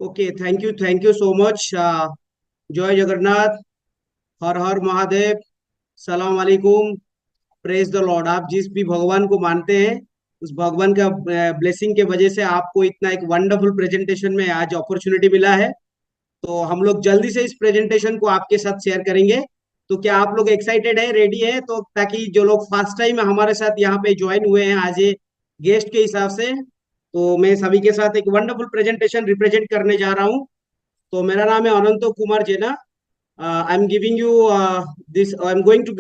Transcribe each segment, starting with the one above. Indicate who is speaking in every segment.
Speaker 1: Okay, thank you so much. जय जगन्नाथ। हर हर महादेव। सलाम वालेकुम। Praise the Lord. आप जिस भी भगवान को मानते हैं, उस भगवान का ब्लेसिंग के वजह से आपको इतना एक वंडरफुल प्रेजेंटेशन में आज अपॉर्चुनिटी मिला है। तो हम लोग जल्दी से इस प्रेजेंटेशन को आपके साथ शेयर करेंगे। तो क्या आप लोग एक्साइटेड है, रेडी है? तो ताकि जो लोग फर्स्ट टाइम हमारे साथ यहाँ पे ज्वाइन हुए हैं आज ये गेस्ट के हिसाब से, तो मैं सभी के साथ एक वंडरफुल प्रेजेंटेशन रिप्रेजेंट करने जा रहा हूँ। तो मेरा नाम है Ananto Kumar Jena. I am giving you this I am going to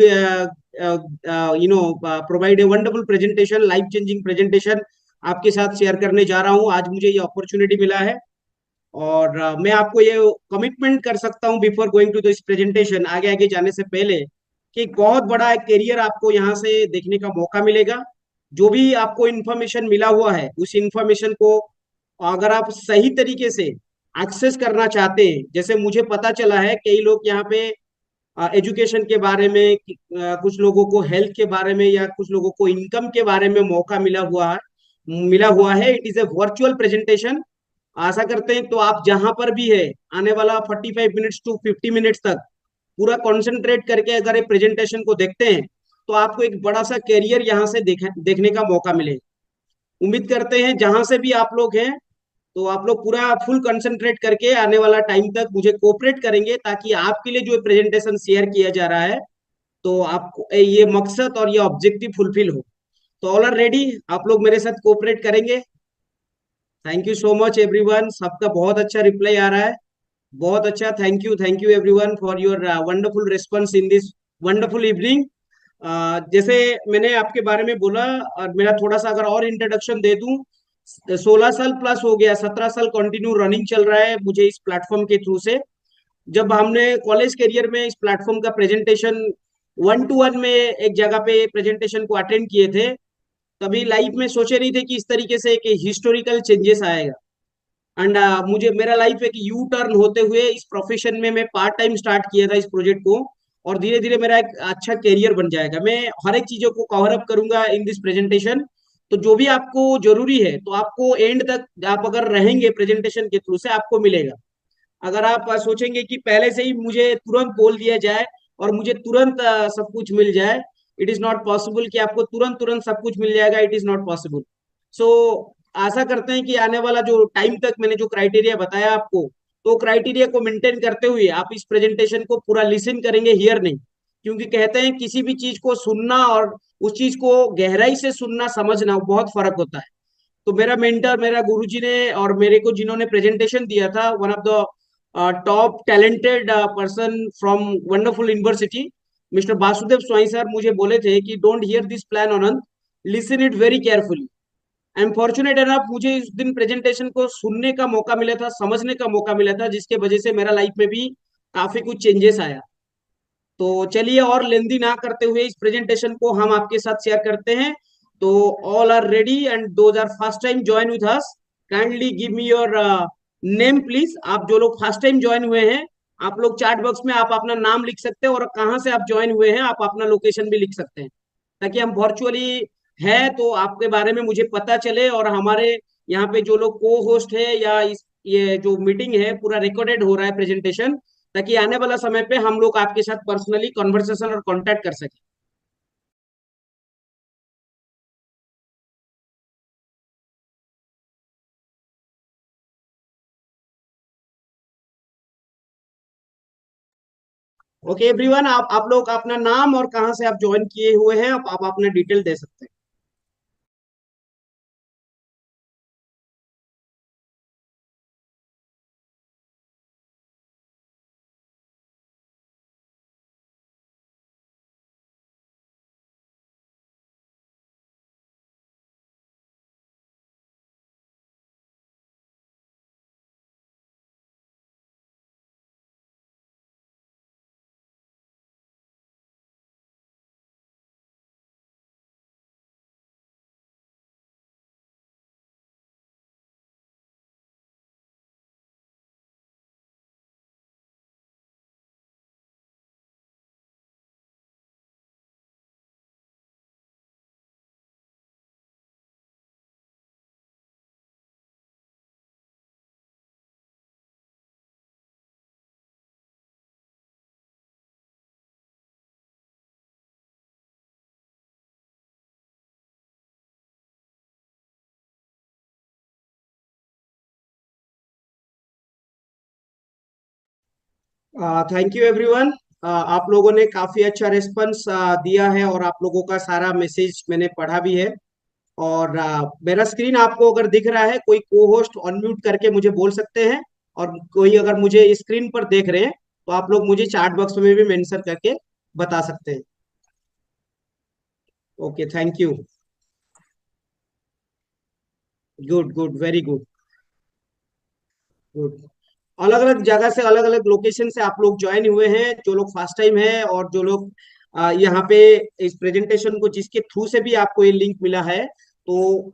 Speaker 1: provide a wonderful presentation, life changing presentation आपके साथ शेयर करने जा रहा हूँ। आज मुझे ये अपॉर्चुनिटी मिला है और मैं आपको ये कमिटमेंट कर सकता हूँ before going to this presentation, आगे आगे जाने से पहले, कि एक बहुत बड़ा करियर आपको यहाँ से देखने का मौका मिलेगा। जो भी आपको इन्फॉर्मेशन मिला हुआ है उस इन्फॉर्मेशन को अगर आप सही तरीके से एक्सेस करना चाहते हैं, जैसे मुझे पता चला है कई लोग यहाँ पे एजुकेशन के बारे में, कुछ लोगों को हेल्थ के बारे में, या कुछ लोगों को इनकम के बारे में मौका मिला हुआ है। It is a virtual presentation. आशा करते हैं तो आप जहां पर भी है, आने वाला 45 मिनट्स टू 50 मिनट्स तक पूरा कंसंट्रेट करके अगर ये प्रेजेंटेशन को देखते हैं, तो आपको एक बड़ा सा कैरियर यहाँ से देखने का मौका मिले। उम्मीद करते हैं जहां से भी आप लोग हैं, तो आप लोग पूरा फुल कंसंट्रेट करके आने वाला टाइम तक मुझे कोऑपरेट करेंगे, ताकि आपके लिए जो प्रेजेंटेशन शेयर किया जा रहा है, तो आपको ये मकसद और ये ऑब्जेक्टिव फुलफिल हो। तो ऑल आर रेडी? आप लोग मेरे साथ कोऑपरेट करेंगे? Thank you so much everyone. सबका बहुत अच्छा रिप्लाई आ रहा है। बहुत अच्छा। Thank you everyone for your wonderful response in this wonderful evening. जैसे मैंने आपके बारे में बोला, और मेरा थोड़ा सा अगर और इंट्रोडक्शन दे दूं, 16 साल प्लस हो गया, 17 साल कंटिन्यू रनिंग चल रहा है मुझे इस प्लेटफॉर्म के थ्रू से। जब हमने कॉलेज करियर में इस प्लेटफॉर्म का प्रेजेंटेशन 1 to 1 में एक जगह पे प्रेजेंटेशन को अटेंड किए थे, तभी लाइफ में सोचे नहीं थे कि इस तरीके से एक हिस्टोरिकल चेंजेस आएगा। एंड मुझे मेरा लाइफ एक यू टर्न होते हुए इस प्रोफेशन में मैं पार्ट टाइम स्टार्ट किया था इस प्रोजेक्ट को, और धीरे धीरे मेरा एक अच्छा करियर बन जाएगा। मैं हर एक चीजों को कवर अप करूंगा इन दिस प्रेजेंटेशन। तो जो भी आपको जरूरी है, तो आपको एंड तक आप अगर रहेंगे प्रेजेंटेशन के थ्रू से आपको मिलेगा। अगर आप सोचेंगे कि पहले से ही मुझे तुरंत बोल दिया जाए और मुझे तुरंत सब कुछ मिल जाए, इट इज नॉट पॉसिबल कि आपको तुरंत तुरंत सब कुछ मिल जाएगा। It is not possible. So आशा करते हैं कि आने वाला जो टाइम तक मैंने जो क्राइटेरिया बताया आपको, तो क्राइटेरिया को मेंटेन करते हुए आप इस प्रेजेंटेशन को पूरा लिसन करेंगे, हियर नहीं। क्योंकि कहते हैं किसी भी चीज को सुनना और उस चीज को गहराई से सुनना समझना बहुत फर्क होता है। तो मेरा मेंटर, मेरा गुरुजी ने और मेरे को जिन्होंने प्रेजेंटेशन दिया था, one of the top talented person from wonderful university, mister Vasudev Swai sir, मुझे बोले थे कि don't hear this plan Anand, listen it very carefully. I am fortunate enough, मुझे इस दिन प्रेजेंटेशन को सुनने का मौका मिला था, समझने का मौका मिला था, जिसके वजह से मेरा लाइफ में भी काफी कुछ चेंजेस आया। तो चलिए और लेंदी ना करते हुए इस प्रेजेंटेशन को हम आपके साथ शेयर करते हैं। तो all are ready and those are first time join with us, kindly give me your name please. आप जो लोग फर्स्ट टाइम ज्वाइन हुए हैं, आप लोग चैट बॉक्स में आप अपना नाम लिख सकते हैं, और कहाँ से आप ज्वाइन हुए हैं आप अपना लोकेशन भी लिख सकते हैं, ताकि हम वर्चुअली है तो आपके बारे में मुझे पता चले। और हमारे यहाँ पे जो लोग को होस्ट है, या इस ये जो मीटिंग है पूरा रिकॉर्डेड हो रहा है प्रेजेंटेशन, ताकि आने वाला समय पे हम लोग आपके साथ पर्सनली कन्वर्सेशन और कांटेक्ट कर सके। ओके एवरीवन, आप लोग अपना नाम और कहाँ से आप ज्वाइन किए हुए हैं, आप अपना डिटेल दे सकते हैं। Thank you everyone. आप लोगों ने काफी अच्छा रिस्पॉन्स दिया है और आप लोगों का सारा मैसेज मैंने पढ़ा भी है। और मेरा स्क्रीन आपको अगर दिख रहा है, कोई को होस्ट अनम्यूट करके मुझे बोल सकते हैं। और कोई अगर मुझे स्क्रीन पर देख रहे हैं तो आप लोग मुझे चैट बॉक्स में भी मेंशन करके बता सकते हैं। Okay, thank you. Good good, very good. Good. अलग अलग जगह से, अलग अलग लोकेशन से आप लोग ज्वाइन हुए हैं, जो लोग फर्स्ट टाइम है और जो लोग यहाँ पे इस प्रेजेंटेशन को जिसके थ्रू से भी आपको ये लिंक मिला है, तो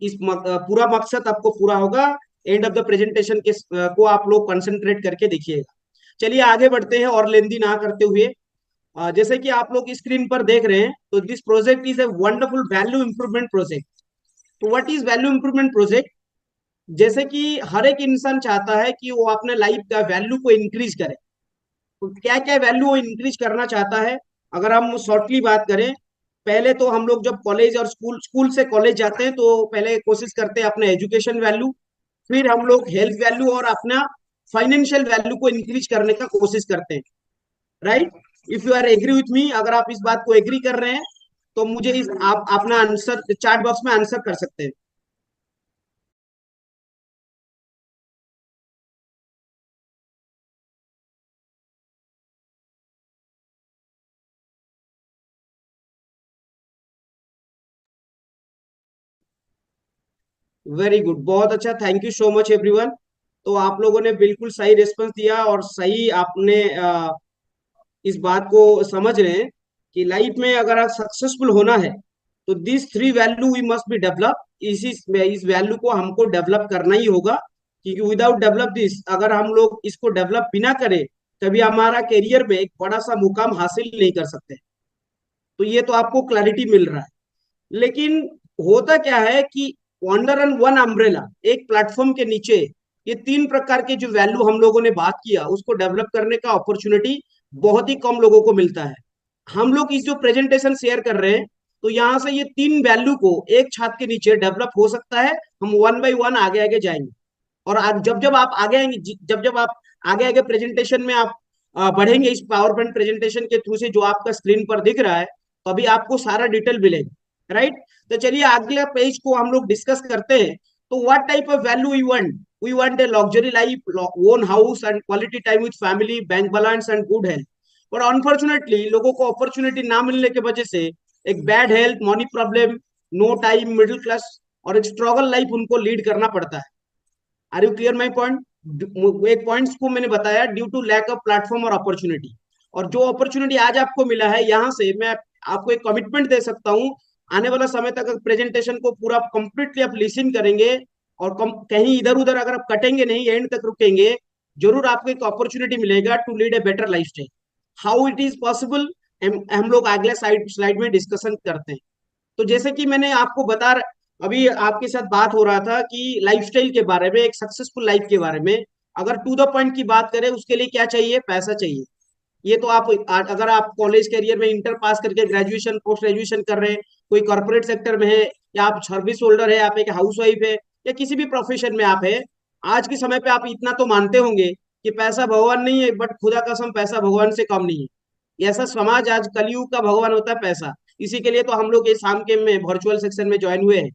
Speaker 1: पूरा मकसद आपको पूरा होगा। एंड ऑफ द प्रेजेंटेशन के को आप लोग कंसंट्रेट करके देखिएगा। चलिए आगे बढ़ते हैं और लेंदी ना करते हुए। जैसे कि आप लोग स्क्रीन पर देख रहे हैं, तो this project is a wonderful value improvement project. तो what is value improvement project? जैसे कि हर एक इंसान चाहता है कि वो अपने लाइफ का वैल्यू को इंक्रीज करे। तो क्या क्या वैल्यू वो इंक्रीज करना चाहता है? अगर हम शॉर्टली बात करें, पहले तो हम लोग जब कॉलेज और स्कूल स्कूल से कॉलेज जाते हैं तो पहले कोशिश करते हैं अपने एजुकेशन वैल्यू, फिर हम लोग हेल्थ वैल्यू और अपना फाइनेंशियल वैल्यू को इंक्रीज करने का कोशिश करते हैं। Right? If you are agree with me, अगर आप इस बात को एग्री कर रहे हैं तो मुझे इस आप अपना आंसर चैट बॉक्स में आंसर कर सकते हैं। वेरी गुड, बहुत अच्छा, thank you so much everyone. तो आप लोगों ने बिल्कुल सही रिस्पॉन्स दिया और सही आपने इस बात को समझ रहे हैं कि लाइफ में अगर आप सक्सेसफुल होना है तो this three value we must be develop. इस वैल्यू को हमको डेवलप करना ही होगा, क्योंकि विदाउट डेवलप दिस, अगर हम लोग इसको डेवलप बिना करें, कभी हमारा करियर में एक बड़ा सा मुकाम हासिल नहीं कर सकते। तो ये तो आपको क्लैरिटी मिल रहा है। लेकिन होता क्या है कि अंडर एंड वन अम्ब्रेला, एक प्लेटफॉर्म के नीचे, ये तीन प्रकार के जो वैल्यू हम लोगों ने बात किया उसको डेवलप करने का अपॉर्चुनिटी बहुत ही कम लोगों को मिलता है। हम लोग इस जो प्रेजेंटेशन शेयर कर रहे हैं, तो यहाँ से ये तीन वैल्यू को एक छात के नीचे डेवलप हो सकता है। हम वन बाई वन आगे आगे जाएंगे। और जब जब आप आगे आएंगे, जब जब आप आगे आगे प्रेजेंटेशन में आप बढ़ेंगे इस पावर पॉइंट प्रेजेंटेशन के थ्रू से, जो आपका स्क्रीन पर दिख रहा है, तो अभी आपको सारा डिटेल मिलेगा। राइट? तो चलिए अगले पेज को हम लोग डिस्कस करते हैं। तो what type of value we want a luxury life, own house and quality time with family, bank balance and good health. पर अनफॉर्चुनेटली लोगों को अपॉर्चुनिटी ना मिलने की वजह से एक bad health, money problem, no time, middle class और एक स्ट्रगल लाइफ उनको लीड करना पड़ता है। Are you clear my point? एक पॉइंट्स को मैंने बताया, due to lack of platform और अपॉर्चुनिटी। और जो अपॉर्चुनिटी आज आपको मिला है, यहाँ से मैं आपको एक कमिटमेंट दे सकता हूँ, आने वाला समय तक प्रेजेंटेशन को पूरा कंप्लीटली आप लिसन करेंगे और कहीं इधर उधर अगर आप कटेंगे नहीं, एंड तक रुकेंगे, जरूर आपको एक अपॉर्चुनिटी मिलेगा to lead a better life style. How it is possible, हम लोग अगले स्लाइड में डिस्कशन करते हैं। तो जैसे कि मैंने आपको अभी आपके साथ बात हो रहा था कि लाइफस्टाइल के बारे में, एक सक्सेसफुल लाइफ के बारे में। अगर टू द पॉइंट की बात करें, उसके लिए क्या चाहिए? पैसा चाहिए। ये तो आप अगर आप कॉलेज करियर में इंटर पास करके ग्रेजुएशन पोस्ट ग्रेजुएशन कर रहे हैं, कोई कॉर्पोरेट सेक्टर में है, या आप सर्विस होल्डर है, आप एक हाउस वाइफ है, या किसी भी प्रोफेशन में आप है, आज के समय पे आप इतना तो मानते होंगे कि पैसा भगवान नहीं है, बट खुदा कसम पैसा भगवान से कम नहीं है। ये ऐसा समाज, आज कलयुग का भगवान होता है पैसा। इसी के लिए तो हम लोग ये शाम के में वर्चुअल सेक्शन में ज्वाइन हुए हैं,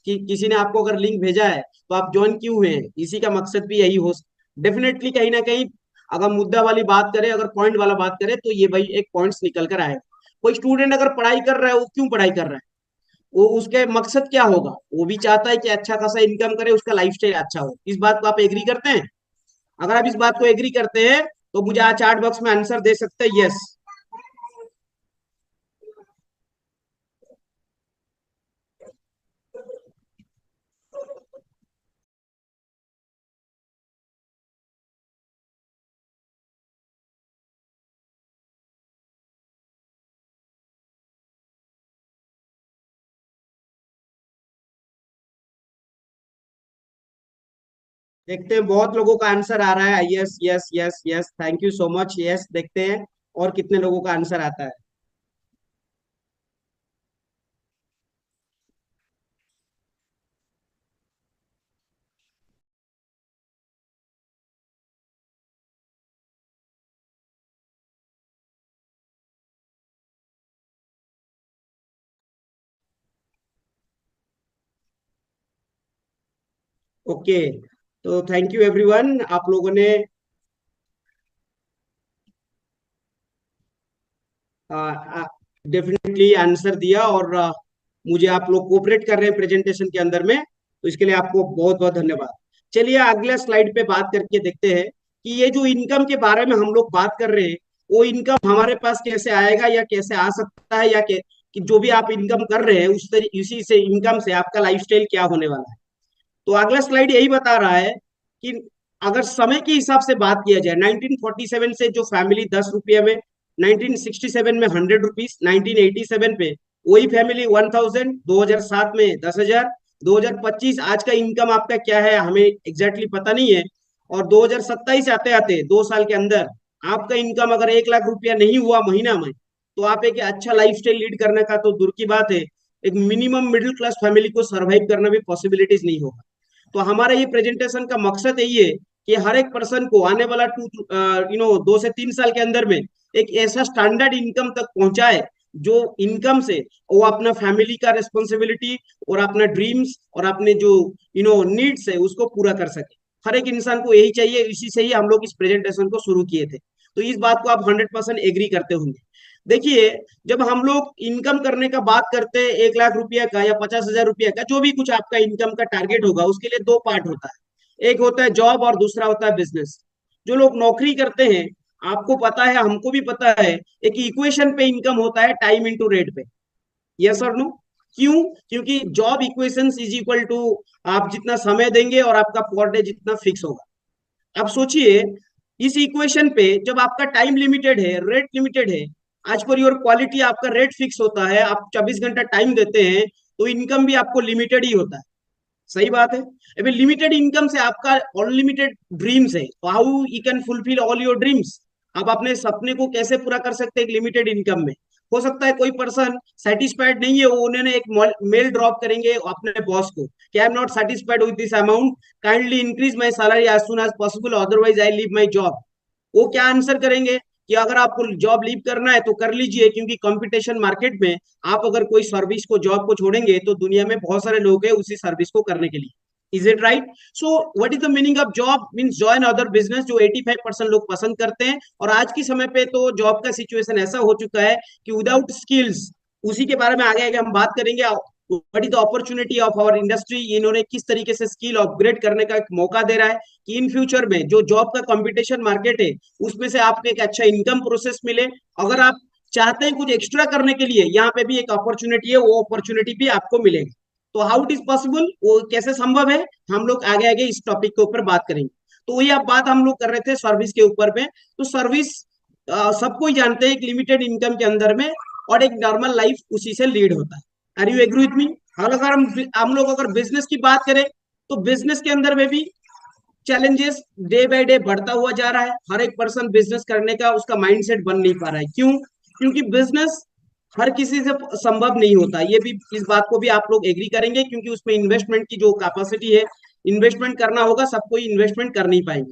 Speaker 1: कि किसी ने आपको अगर लिंक भेजा है तो आप ज्वाइन क्यों हुए हैं, इसी का मकसद भी यही हो। डेफिनेटली कहीं ना कहीं अगर मुद्दा वाली बात करें, अगर पॉइंट वाला बात करें, तो ये भाई एक पॉइंट्स निकल कर आएगा। कोई स्टूडेंट अगर पढ़ाई कर रहा है, वो क्यों पढ़ाई कर रहा है? वो उसके मकसद क्या होगा? वो भी चाहता है कि अच्छा खासा इनकम करे, उसका लाइफस्टाइल अच्छा हो। इस बात को आप एग्री करते हैं? अगर आप इस बात को एग्री करते हैं तो मुझे आज चैट बॉक्स में आंसर दे सकते हैं, यस। देखते हैं, बहुत लोगों का आंसर आ रहा है, yes yes yes yes, thank you so much, yes. देखते हैं और कितने लोगों का आंसर आता है। ओके, तो थैंक यू एवरीवन, आप लोगों ने डेफिनेटली आंसर दिया, और मुझे आप लोग कोऑपरेट कर रहे हैं प्रेजेंटेशन के अंदर में, तो इसके लिए आपको बहुत बहुत धन्यवाद। चलिए अगले स्लाइड पे बात करके देखते हैं कि ये जो इनकम के बारे में हम लोग बात कर रहे हैं, वो इनकम हमारे पास कैसे आएगा या कैसे आ सकता है, या कि जो भी आप इनकम कर रहे हैं उसी से इनकम से आपका लाइफस्टाइल क्या होने वाला है। तो अगला स्लाइड यही बता रहा है कि अगर समय के हिसाब से बात किया जाए, 1947 से जो फैमिली 10 रुपये में, 1967 में 100 रुपीज, 1987 पे वही फैमिली 1000, 2007 में 10,000, 2025 आज का इनकम आपका क्या है हमें एग्जैक्टली पता नहीं है, और 2027 आते आते 2 साल के अंदर आपका इनकम अगर 1 लाख रुपया नहीं हुआ महीना में, तो आप एक अच्छा लाइफ स्टाइल लीड करने का तो दूर की बात है, एक मिनिमम मिडिल क्लास फैमिली को सर्वाइव करना भी पॉसिबिलिटीज नहीं होगा। तो हमारा ये प्रेजेंटेशन का मकसद यही है कि हर एक पर्सन को आने वाला 2 से 3 साल के अंदर में एक ऐसा स्टैंडर्ड इनकम तक पहुंचाए, जो इनकम से वो अपना फैमिली का रिस्पॉन्सिबिलिटी और अपना ड्रीम्स और अपने जो नीड्स है उसको पूरा कर सके। हर एक इंसान को यही चाहिए, इसी से ही हम लोग इस प्रेजेंटेशन को शुरू किए थे। तो इस बात को आप 100% एग्री करते होंगे। देखिए, जब हम लोग इनकम करने का बात करते हैं 1 लाख रुपया का या 50,000 रुपया का, जो भी कुछ आपका इनकम का टारगेट होगा, उसके लिए दो पार्ट होता है। एक होता है जॉब और दूसरा होता है बिजनेस। जो लोग नौकरी करते हैं, आपको पता है, हमको भी पता है, एक इक्वेशन पे इनकम होता है, टाइम इंटू रेट पे। यस और नो? क्यों? क्योंकि job equation is equal to आप जितना समय देंगे और आपका पर डे जितना फिक्स होगा। अब सोचिए, इस इक्वेशन पे जब आपका टाइम लिमिटेड है, रेट लिमिटेड है, आज पर योर क्वालिटी आपका रेट फिक्स होता है, आप 24 घंटा टाइम देते हैं, तो इनकम भी आपको लिमिटेड ही होता है। सही बात है। अभी लिमिटेड इनकम से आपका अनलिमिटेड ड्रीम्स है, तो how you can fulfil all your dreams? आप अपने सपने को कैसे पूरा कर सकते हैं एक लिमिटेड इनकम में? हो सकता है कोई पर्सन सेटिस्फाइड नहीं है, वो उन्होंने एक मेल ड्रॉप करेंगे अपने बॉस को कि I am not satisfied with this amount, kindly increase my salary as soon as possible, otherwise I leave my job. वो क्या आंसर करेंगे कि अगर आपको जॉब लीव करना है तो कर लीजिए, क्योंकि कंपटीशन मार्केट में आप अगर कोई सर्विस को, जॉब को छोड़ेंगे तो दुनिया में बहुत सारे लोग हैं उसी सर्विस को करने के लिए। Is it right? So what is the meaning of job? Means join other business, जो 85% लोग पसंद करते हैं। और आज के समय पे तो जॉब का सिचुएशन ऐसा हो चुका है कि विदाउट स्किल्स, उसी के बारे में आगे आगे हम बात करेंगे, what is the opportunity of our industry, इन्होंने किस तरीके से स्किल अपग्रेड करने का एक मौका दे रहा है कि इन फ्यूचर में जो जॉब का कंपटीशन मार्केट है, उसमें से आपको एक अच्छा इनकम प्रोसेस मिले। अगर आप चाहते हैं कुछ एक्स्ट्रा करने के लिए, यहाँ पे भी एक अपॉर्चुनिटी है, वो अपॉर्चुनिटी भी आपको मिलेगी। तो हाउ इट इज पॉसिबल, वो कैसे संभव है, हम लोग आगे आगे इस टॉपिक के ऊपर बात करेंगे। तो वही आप बात हम लोग कर रहे थे सर्विस के ऊपर में। तो सर्विस सबको ही जानते हैं, एक लिमिटेड इनकम के अंदर में, और एक नॉर्मल लाइफ उसी से लीड होता है। Are you agree with me? अगर हम लोग अगर बिजनेस की बात करें, तो बिजनेस के अंदर में भी चैलेंजेस डे बाय डे बढ़ता हुआ जा रहा है। हर एक पर्सन बिजनेस करने का उसका माइंडसेट बन नहीं पा रहा है। क्यों? क्योंकि बिजनेस हर किसी से संभव नहीं होता, ये भी, इस बात को भी आप लोग एग्री करेंगे, क्योंकि उसमें इन्वेस्टमेंट की जो कैपेसिटी है, इन्वेस्टमेंट करना होगा, सब कोई इन्वेस्टमेंट कर नहीं पाएंगे।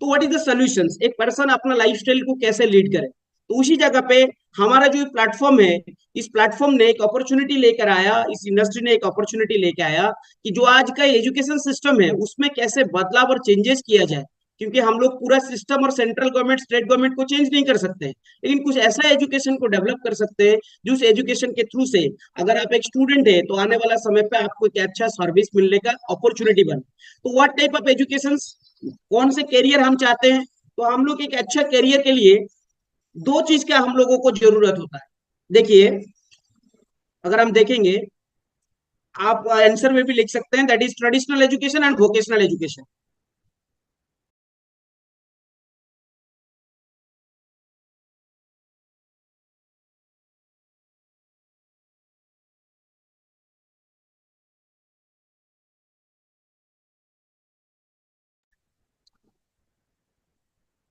Speaker 1: तो व्हाट इज द सॉल्यूशंस, एक पर्सन अपना लाइफस्टाइल को कैसे लीड करे? तो उसी जगह पे हमारा जो प्लेटफॉर्म है, इस प्लेटफॉर्म ने एक अपॉर्चुनिटी लेकर आया, इस इंडस्ट्री ने एक अपॉर्चुनिटी लेकर आया कि जो आज का एजुकेशन सिस्टम है उसमें कैसे बदलाव और चेंजेस किया जाए। क्योंकि हम लोग पूरा सिस्टम और सेंट्रल गवर्नमेंट, स्टेट गवर्नमेंट को चेंज नहीं कर सकते, लेकिन कुछ ऐसा एजुकेशन को डेवलप कर सकते हैं जिस एजुकेशन के थ्रू से अगर आप एक स्टूडेंट है तो आने वाला समय पे आपको एक अच्छा सर्विस मिलने का अपॉर्चुनिटी बने। तो व्हाट टाइप ऑफ एजुकेशन, कौन से करियर हम चाहते हैं? तो हम लोग एक अच्छा करियर के लिए दो चीज का हम लोगों को जरूरत होता है। देखिए, अगर हम देखेंगे, आप आंसर में भी लिख सकते हैं, that is traditional education and vocational education.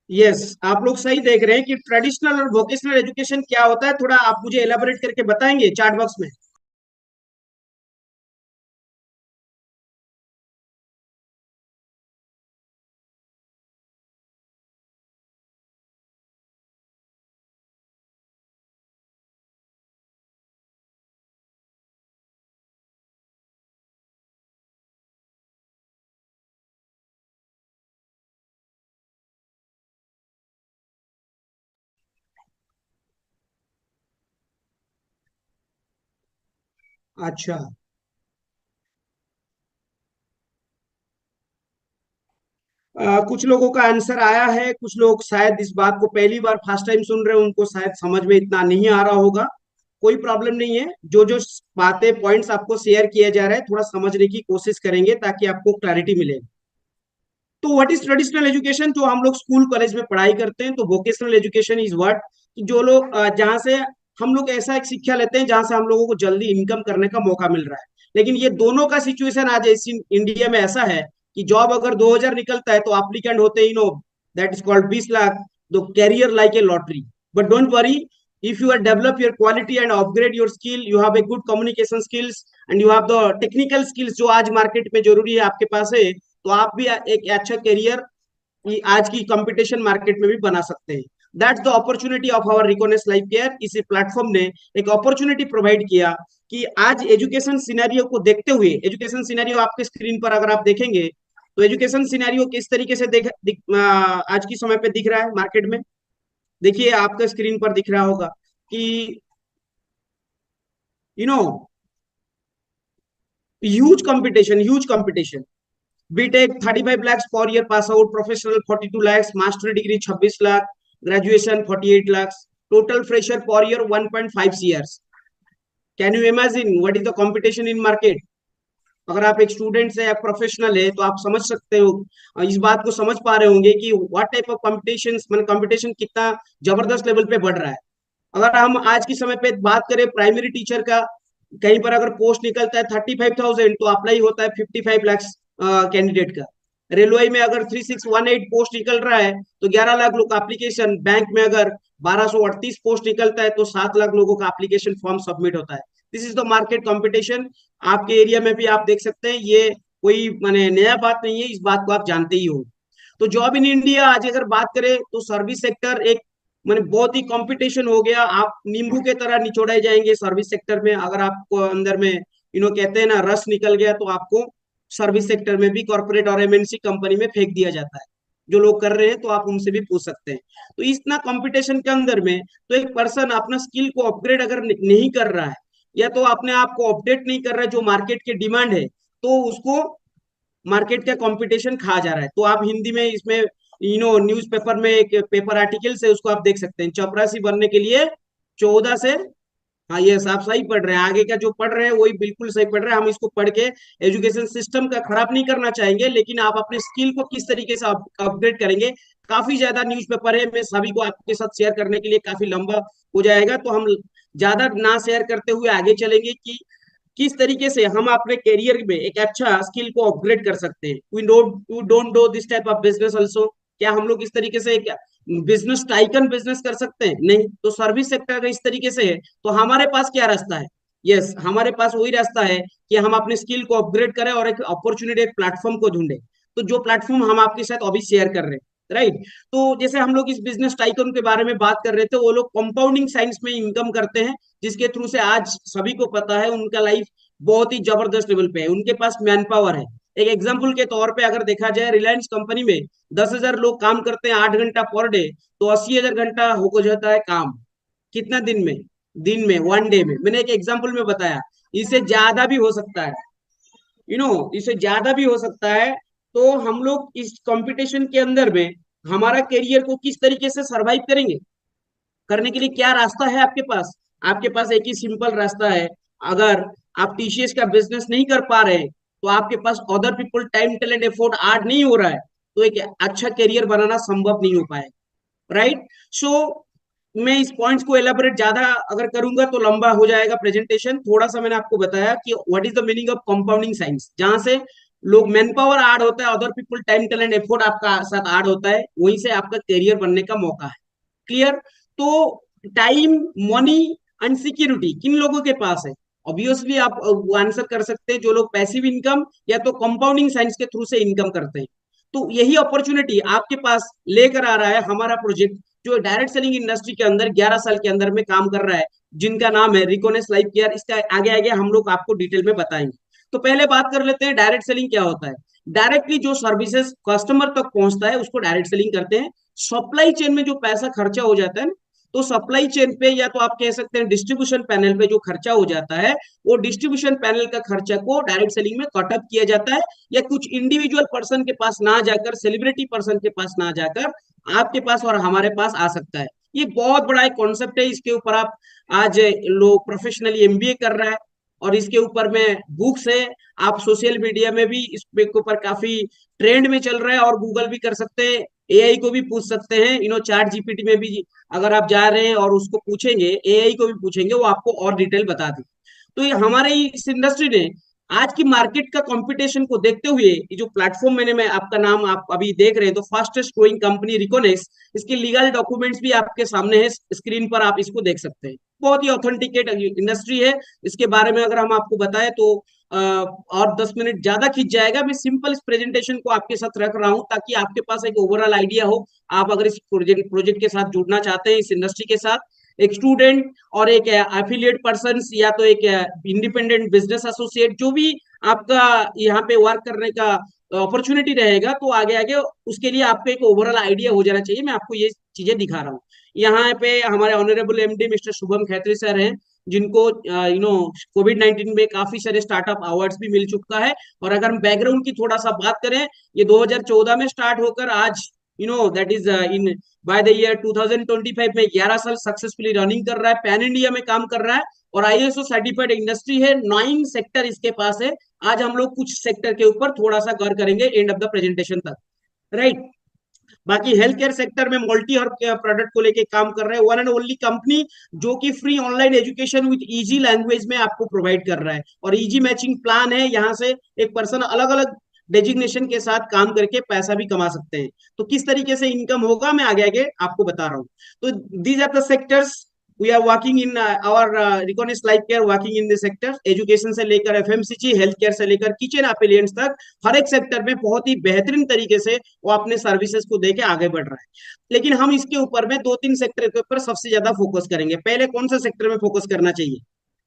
Speaker 1: Yes, आप लोग सही देख रहे हैं कि ट्रेडिशनल और वोकेशनल एजुकेशन क्या होता है, थोड़ा आप मुझे एलाबोरेट करके बताएंगे चार्ट बॉक्स में? अच्छा। कुछ लोगों का आंसर आया है, कुछ लोग शायद इस बात को पहली बार फर्स्ट टाइम सुन रहे हैं, उनको शायद समझ में इतना नहीं आ रहा होगा। कोई प्रॉब्लम नहीं है, जो जो बातें पॉइंट्स आपको शेयर किया जा रहा है थोड़ा समझने की कोशिश करेंगे ताकि आपको क्लैरिटी मिले। तो व्हाट इज ट्रेडिशनल एजुकेशन, जो हम लोग स्कूल कॉलेज में पढ़ाई करते हैं, तो वोकेशनल एजुकेशन इज व्हाट, जो लोग जहाँ से हम लोग ऐसा एक शिक्षा लेते हैं जहां से हम लोगों को जल्दी इनकम करने का मौका मिल रहा है। लेकिन ये दोनों का सिचुएशन आज इस इंडिया में ऐसा है कि जॉब अगर 2000 निकलता है तो एप्लीकेंट होते ही no, that is called 20 lakh. The career like a lottery. But don't worry, if you are develop your quality and upgrade your skill, you have a good communication skills and you have the technical skills जो आज market में जरूरी है आपके पास है, तो आप भी एक अच्छा करियर आज की कंपटीशन मार्केट में भी बना सकते हैं। That's the opportunity of our Recognise Life Care. इसी प्लेटफॉर्म ने एक अपॉर्चुनिटी प्रोवाइड किया कि आज एजुकेशन सिनेरियो को देखते हुए, एजुकेशन सिनेरियो आपके स्क्रीन पर अगर आप देखेंगे तो एजुकेशन सिनेरियो किस तरीके से आज की समय पे दिख रहा है मार्केट में। देखिए आपका स्क्रीन पर दिख रहा होगा कि you know huge competition. B Tech 35 lakhs per year pass out, professional 42 lakhs, master degree 26 lakh, graduation 48 lakhs, total fresher per year 1.5 years। Can you imagine what is the competition in market. अगर आप एक student है या professional है तो आप समझ सकते हो, इस बात को समझ पा रहे होंगे कि व्हाट टाइप ऑफ कंपटीशन, मतलब कंपटीशन कितना जबरदस्त लेवल पे बढ़ रहा है। अगर हम आज की समय पे बात करें प्राइमरी टीचर का, कहीं पर अगर पोस्ट निकलता है 35,000 तो अप्लाई होता है 55 lakhs कैंडिडेट का। रेलवे में अगर 3618 पोस्ट निकल रहा है तो 11 लाख लोग का एप्लीकेशन, बैंक में अगर 1238 पोस्ट निकलता है तो 7 लाख लोगों का एप्लीकेशन फॉर्म सबमिट होता है। This is the market competition. आपके एरिया में भी आप देख सकते हैं, ये कोई माने नया बात नहीं है, इस बात को आप जानते ही हो। तो जॉब इन इंडिया आज अगर बात करें तो सर्विस सेक्टर एक मैंने बहुत ही कंपटीशन हो गया। आप नींबू के तरह निचोड़े जाएंगे सर्विस सेक्टर में। अगर आपको अंदर में कहते हैं ना रस निकल गया तो आपको सर्विस सेक्टर में भी कॉर्पोरेट और एमएनसी कंपनी में फेंक दिया जाता है। जो लोग कर रहे हैं तो आप उनसे भी पूछ सकते हैं। तो इतना कंपटीशन के अंदर में तो एक पर्सन अपना स्किल को अपग्रेड अगर नहीं कर रहा है या तो अपने आप को अपडेट नहीं कर रहा है जो मार्केट की डिमांड है, तो उसको मार्केट का कंपटीशन खा जा रहा है। तो आप हिंदी में इसमें न्यूज़पेपर में एक पेपर आर्टिकल से उसको आप देख सकते हैं, चपरासी बनने के लिए 14 से। हाँ ये आप सही पढ़ रहे हैं, आगे का जो पढ़ रहे हैं वही बिल्कुल सही पढ़ रहे हैं। हम इसको पढ़ के एजुकेशन सिस्टम का खराब नहीं करना चाहेंगे, लेकिन आप अपने स्किल को किस तरीके से अपग्रेड करेंगे। काफी ज्यादा न्यूज़पेपर है, मैं सभी को आपके साथ शेयर करने के लिए काफी लंबा हो जाएगा, तो हम ज्यादा ना शेयर करते हुए आगे चलेंगे कि किस तरीके से हम अपने करियर में एक अच्छा स्किल को अपग्रेड कर सकते हैं। We don't do this type of business also. क्या हम लोग इस तरीके से एक बिजनेस टाइकन बिजनेस कर सकते हैं? नहीं। तो सर्विस सेक्टर अगर इस तरीके से है तो हमारे पास क्या रास्ता है? यस, हमारे पास वही रास्ता है कि हम अपने स्किल को अपग्रेड करें और एक अपॉर्चुनिटी, एक प्लेटफॉर्म को ढूंढे। तो जो प्लेटफॉर्म हम आपके साथ अभी शेयर कर रहे हैं, राइट। तो जैसे हम लोग इस बिजनेस टाइकन के बारे में बात कर रहे थे, वो लोग कंपाउंडिंग साइंस में इनकम करते हैं, जिसके थ्रू से आज सभी को पता है उनका लाइफ बहुत ही जबरदस्त लेवल पे है। उनके पास मैन पावर है। एक एग्जाम्पल के तौर पे अगर देखा जाए, रिलायंस कंपनी में 10,000 लोग काम करते हैं 8 घंटा पर डे, तो 80,000 घंटा हो जाता है काम। कितना दिन में? दिन में, 1 डे में। मैंने एक एग्जाम्पल में बताया, इससे ज्यादा भी हो सकता है, इससे ज्यादा भी हो सकता है। तो हम लोग इस कंपटीशन के अंदर में हमारा करियर को किस तरीके से सरवाइव करेंगे, करने के लिए क्या रास्ता है आपके पास? आपके पास एक ही सिंपल रास्ता है। अगर आप टीसीएस का बिजनेस नहीं कर पा रहे तो आपके पास other people time talent effort add नहीं हो रहा है, तो एक अच्छा करियर बनाना संभव नहीं हो पाए, राइट। सो मैं इस पॉइंट्स को एलाबोरेट ज्यादा अगर करूंगा तो लंबा हो जाएगा प्रेजेंटेशन। थोड़ा सा मैंने आपको बताया कि what is the meaning of compounding science, जहां से लोग मैन पावर ऐड होता है, other people time talent effort आपका साथ ऐड होता है, वहीं से आपका करियर बनने का मौका है। क्लियर। तो टाइम, मनी एंड सिक्योरिटी किन लोगों के पास है? ऑब्वियसली आप आंसर कर सकते हैं जो लोग पैसिव इनकम या तो कंपाउंडिंग साइंस के थ्रू से इनकम करते हैं। तो यही अपॉर्चुनिटी आपके पास लेकर आ रहा है हमारा प्रोजेक्ट, जो डायरेक्ट सेलिंग इंडस्ट्री के अंदर 11 साल के अंदर में काम कर रहा है, जिनका नाम है रिकोनेस लाइफ केयर। इसका आगे आगे हम लोग आपको डिटेल में बताएंगे। तो पहले बात कर लेते हैं डायरेक्ट सेलिंग क्या होता है। डायरेक्टली जो सर्विसेज कस्टमर तक पहुंचता है उसको डायरेक्ट सेलिंग करते हैं। सप्लाई चेन में जो पैसा खर्चा हो जाता है, तो सप्लाई चेन पे या तो आप कह सकते हैं डिस्ट्रीब्यूशन पैनल पे जो खर्चा हो जाता है, वो डिस्ट्रीब्यूशन पैनल का खर्चा को डायरेक्ट सेलिंग में कट अप किया जाता है, या कुछ इंडिविजुअल पर्सन के पास ना जाकर, सेलिब्रिटी पर्सन के पास ना जाकर आपके पास और हमारे पास आ सकता है। ये बहुत बड़ा एक कॉन्सेप्ट है। इसके ऊपर आप आज लोग प्रोफेशनली एमबीए कर रहा है, और इसके ऊपर में बुक्स है। आप सोशल मीडिया में भी इस पे के ऊपर काफी ट्रेंड में चल रहा है, और गूगल भी कर सकते हैं, एआई को भी पूछ सकते हैं, चैट जीपीटी में भी अगर आप जा रहे हैं और उसको पूछेंगे, एआई को भी पूछेंगे, वो आपको और डिटेल बता दें। तो ये हमारे इस इंडस्ट्री ने आज की मार्केट का कंपटीशन को देखते हुए, ये जो प्लेटफॉर्म मैं आपका नाम आप अभी देख रहे हैं, तो फास्टेस्ट ग्रोइंग कंपनी रिकोनेक्स, इसके लीगल डॉक्यूमेंट्स भी आपके सामने है, स्क्रीन पर आप इसको देख सकते हैं। बहुत ही ऑथेंटिकेट इंडस्ट्री है। इसके बारे में अगर हम आपको बताएं तो और 10 मिनट ज्यादा खींच जाएगा। मैं सिंपल इस प्रेजेंटेशन को आपके साथ रख रहा हूं ताकि आपके पास एक ओवरऑल आइडिया हो। आप अगर इस प्रोजेक्ट के साथ जुड़ना चाहते हैं, इस इंडस्ट्री के साथ, एक स्टूडेंट और एक एफिलिएट पर्सन, या तो एक इंडिपेंडेंट बिजनेस एसोसिएट, जो भी आपका यहाँ पे वर्क करने का अपॉर्चुनिटी रहेगा, तो आगे आगे उसके लिए आपको एक ओवरऑल आइडिया हो जाना चाहिए। मैं आपको ये चीजें दिखा रहा हूँ। यहाँ पे हमारे honourable MD mister Shubham Khaitri sir हैं, जिनको कोविड-19 में काफी सारे स्टार्टअप अवार्ड्स भी मिल चुका है। और अगर हम बैकग्राउंड की थोड़ा सा बात करें, ये 2014 में स्टार्ट होकर आज that is in by the year 2025 में 11 साल सक्सेसफुली रनिंग कर रहा है, पैन इंडिया में काम कर रहा है, और आईएसओ सर्टिफाइड इंडस्ट्री है। 9 सेक्टर इसके पास है। आज हम लोग कुछ सेक्टर के ऊपर थोड़ा सा गौर करेंगे एंड ऑफ द प्रेजेंटेशन तक, राइट। बाकी हेल्थ केयर सेक्टर में मल्टी और प्रोडक्ट को लेके काम कर रहे हैं। वन एंड ओनली कंपनी जो कि free online education with easy language में आपको प्रोवाइड कर रहा है, और इजी मैचिंग प्लान है। यहाँ से एक पर्सन अलग अलग डेजिग्नेशन के साथ काम करके पैसा भी कमा सकते हैं। तो किस तरीके से इनकम होगा, मैं आगे आगे आपको बता रहा हूँ। तो these are the sectors we are working in our Recognise Life Care, working in the sector. Education से लेकर एफएमसीजी, हेल्थ केयर से लेकर किचन अप्लायंस तक, हर एक सेक्टर में बहुत ही बेहतरीन तरीके से वो अपने सर्विसेज को देके आगे बढ़ रहा है। लेकिन हम इसके ऊपर में 2-3 सेक्टर के ऊपर सबसे ज्यादा फोकस करेंगे। पहले कौन सा सेक्टर में फोकस करना चाहिए?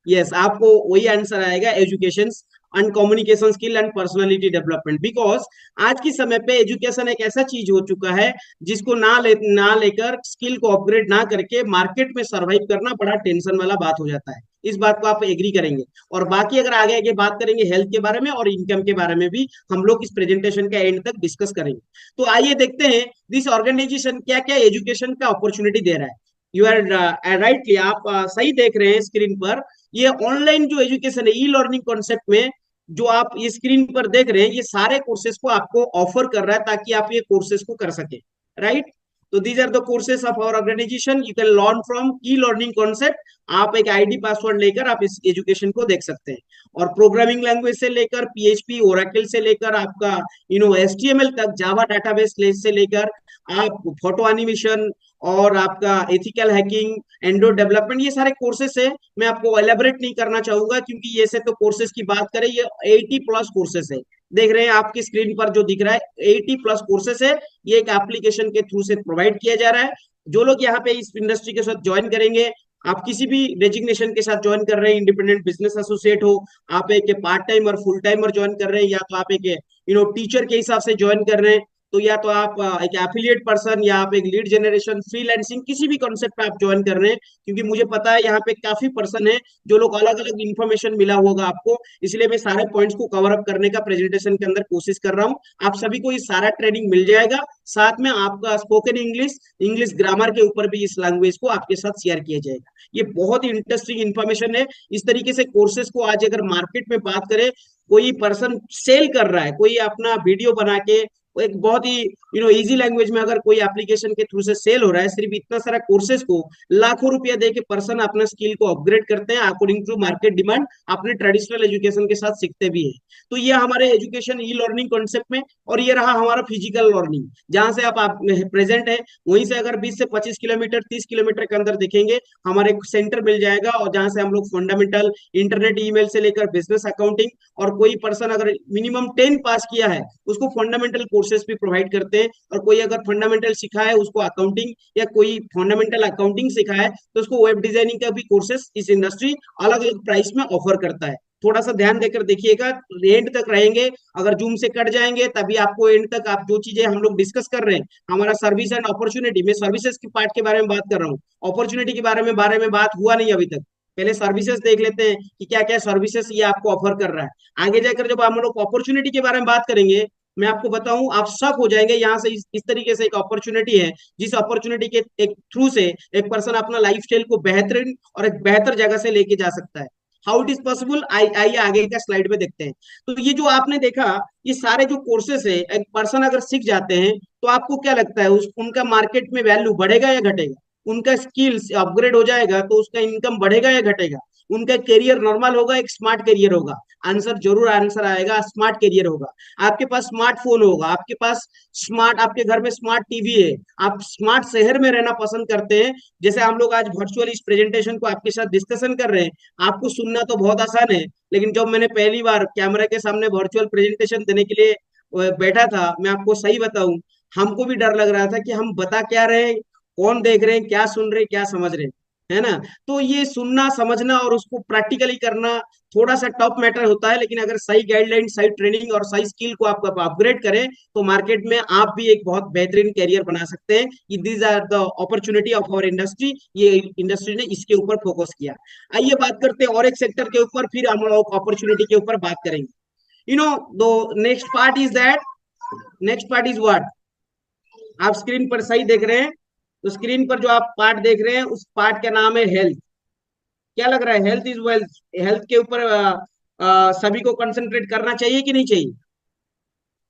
Speaker 1: यस, आपको वही आंसर आएगा, education and communication skill and personality development. Because आज की समय पे एजुकेशन एक ऐसा चीज हो चुका है जिसको ना लेकर, स्किल को अपग्रेड ना करके मार्केट में सरवाइव करना बड़ा टेंशन वाला बात हो जाता है। इस बात को आप एग्री करेंगे। और बाकी अगर आगे आगे बात करेंगे हेल्थ के बारे में और इनकम के बारे में भी, हम लोग इस प्रेजेंटेशन के एंड तक डिस्कस करेंगे। तो आइए देखते हैं दिस ऑर्गेनाइजेशन क्या क्या एजुकेशन का अपॉर्चुनिटी दे रहा है। यू आर राइटली, आप सही देख रहे हैं स्क्रीन पर। ये ऑनलाइन जो एजुकेशन है, ई लर्निंग कॉन्सेप्ट में जो आप ये स्क्रीन पर देख रहे हैं, ये सारे कोर्सेज को आपको ऑफर कर रहा है ताकि आप ये कोर्सेज को कर सके, राइट। तो these are the courses of our organization. You can learn from e learning concept. आप एक आईडी पासवर्ड लेकर आप इस एजुकेशन को देख सकते हैं। और प्रोग्रामिंग लैंग्वेज से लेकर पीएचपी, ओरेकल से लेकर आपका एचटीएमएल तक, जावा डाटाबेस से लेकर आप फोटो एनिमेशन और आपका एथिकल हैकिंग, एंड्रॉइड डेवलपमेंट, ये सारे कोर्सेस है। मैं आपको एलेबरेट नहीं करना चाहूंगा क्योंकि ये से तो कोर्सेज की बात करें, ये 80+ कोर्सेस है। देख रहे हैं आपकी स्क्रीन पर जो दिख रहा है, 80+ कोर्सेस है। ये एक एप्लीकेशन के थ्रू से प्रोवाइड किया जा रहा है। जो लोग यहाँ पे इस इंडस्ट्री के साथ ज्वाइन करेंगे, आप किसी भी डेजिग्नेशन के साथ ज्वाइन कर रहे हैं, इंडिपेंडेंट बिजनेस एसोसिएट हो, आप एक पार्ट टाइम और फुल टाइमर ज्वाइन कर रहे हैं, या तो आप एक टीचर के हिसाब से ज्वाइन कर रहे हैं, तो या तो आप एक एफिलिएट पर्सन, या आप एक लीड जनरेशन, फ्रीलांसिंग, किसी भी कॉन्सेप्ट पे आप ज्वाइन कर रहे हैं। क्योंकि मुझे पता है यहाँ पे काफी पर्सन है जो लोग अलग अलग इन्फॉर्मेशन मिला होगा आपको, इसलिए मैं सारे पॉइंट्स को कवर अप करने का प्रेजेंटेशन के अंदर कोशिश कर रहा हूँ। आप सभी को ये सारा ट्रेनिंग मिल जाएगा। साथ में आपका स्पोकन इंग्लिश, इंग्लिश ग्रामर के ऊपर भी इस लैंग्वेज को आपके साथ शेयर किया जाएगा। ये बहुत ही इंटरेस्टिंग इन्फॉर्मेशन है। इस तरीके से कोर्सेज को आज अगर मार्केट में बात करें, कोई पर्सन सेल कर रहा है, कोई अपना वीडियो बना के एक बहुत ही इजी लैंग्वेज में अगर कोई एप्लीकेशन के थ्रू से सेल हो रहा है, सिर्फ इतना सारा कोर्सेज को लाखों रुपया दे के पर्सन अपना स्किल को अपग्रेड करते हैं अकॉर्डिंग टू मार्केट डिमांड, अपने ट्रेडिशनल एजुकेशन के साथ सीखते भी है। तो ये हमारे एजुकेशन ई लर्निंग कॉन्सेप्ट में। और ये रहा हमारा फिजिकल लर्निंग, जहां से आप प्रेजेंट है, वहीं से अगर 20 से 25 किलोमीटर, 30 किलोमीटर के अंदर देखेंगे, हमारे सेंटर मिल जाएगा, और जहां से हम लोग फंडामेंटल इंटरनेट, ईमेल से लेकर बिजनेस अकाउंटिंग, और कोई पर्सन अगर मिनिमम 10 पास किया है उसको फंडामेंटल कोर्सेज भी प्रोवाइड करते हैं। और कोई अगर फंडामेंटल सिखा है उसको अकाउंटिंग, या कोई फंडामेंटल अकाउंटिंग सिखा है तो उसको वेब डिजाइनिंग का भी कोर्सेज इस इंडस्ट्री अलग अलग प्राइस में ऑफर करता है। थोड़ा सा ध्यान देकर देखिएगा, एंड तक रहेंगे। अगर जूम से कट जाएंगे तभी आपको एंड तक आप जो चीजें हम लोग डिस्कस कर रहे हैं, हमारा सर्विस एंड अपॉर्चुनिटी, मैं सर्विसेज के पार्ट के बारे में बात कर रहा हूँ, अपॉर्चुनिटी के बारे में बात हुआ नहीं अभी तक। पहले सर्विसेज देख लेते हैं कि क्या क्या सर्विसेज ये आपको ऑफर कर रहा है। आगे जाकर जब हम लोग अपॉर्चुनिटी के बारे में बात करेंगे, मैं आपको बताऊं, आप शक हो जाएंगे यहाँ से। इस तरीके से एक अपॉर्चुनिटी है, जिस अपॉर्चुनिटी के एक थ्रू से एक पर्सन अपना लाइफ स्टाइल को बेहतरीन और एक बेहतर जगह से लेके जा सकता है। हाउ इट इज पॉसिबल, आइए आगे का स्लाइड में देखते हैं। तो ये जो आपने देखा, ये सारे जो कोर्सेस है, एक पर्सन अगर सीख जाते हैं तो आपको क्या लगता है, उनका मार्केट में वैल्यू बढ़ेगा या घटेगा? उनका स्किल्स अपग्रेड हो जाएगा तो उसका इनकम बढ़ेगा या घटेगा? उनका करियर नॉर्मल होगा, एक स्मार्ट करियर होगा? आंसर जरूर आंसर आएगा, स्मार्ट करियर होगा। आपके पास स्मार्टफोन होगा, आपके पास स्मार्ट, आपके घर में स्मार्ट टीवी है, आप स्मार्ट शहर में रहना पसंद करते हैं। जैसे हम लोग आज वर्चुअल इस प्रेजेंटेशन को आपके साथ डिस्कशन कर रहे हैं, आपको सुनना तो बहुत आसान है, लेकिन जब मैंने पहली बार कैमरा के सामने वर्चुअल प्रेजेंटेशन देने के लिए बैठा था, मैं आपको सही बताऊं, हमको भी डर लग रहा था कि हम बता क्या रहे हैं, कौन देख रहे हैं, क्या सुन रहे हैं, क्या समझ रहे हैं, है ना? तो ये सुनना समझना और उसको प्रैक्टिकली करना थोड़ा सा टफ मैटर होता है, लेकिन अगर सही गाइडलाइन, सही ट्रेनिंग और सही स्किल को आप अपग्रेड करें तो मार्केट में आप भी एक बहुत बेहतरीन करियर बना सकते हैं। These are the opportunity of our industry, ये इंडस्ट्री ने इसके ऊपर फोकस किया। आइए बात करते हैं और एक सेक्टर के ऊपर, फिर हम लोग अपॉर्चुनिटी के ऊपर बात करेंगे। यू नो, दो next part is that, next part is what, आप स्क्रीन पर सही देख रहे हैं? तो स्क्रीन पर जो आप पार्ट देख रहे हैं, उस पार्ट का नाम है हेल्थ। क्या लग रहा है, हेल्थ इज वेल्थ? हेल्थ के ऊपर सभी को कंसंट्रेट करना चाहिए कि नहीं चाहिए?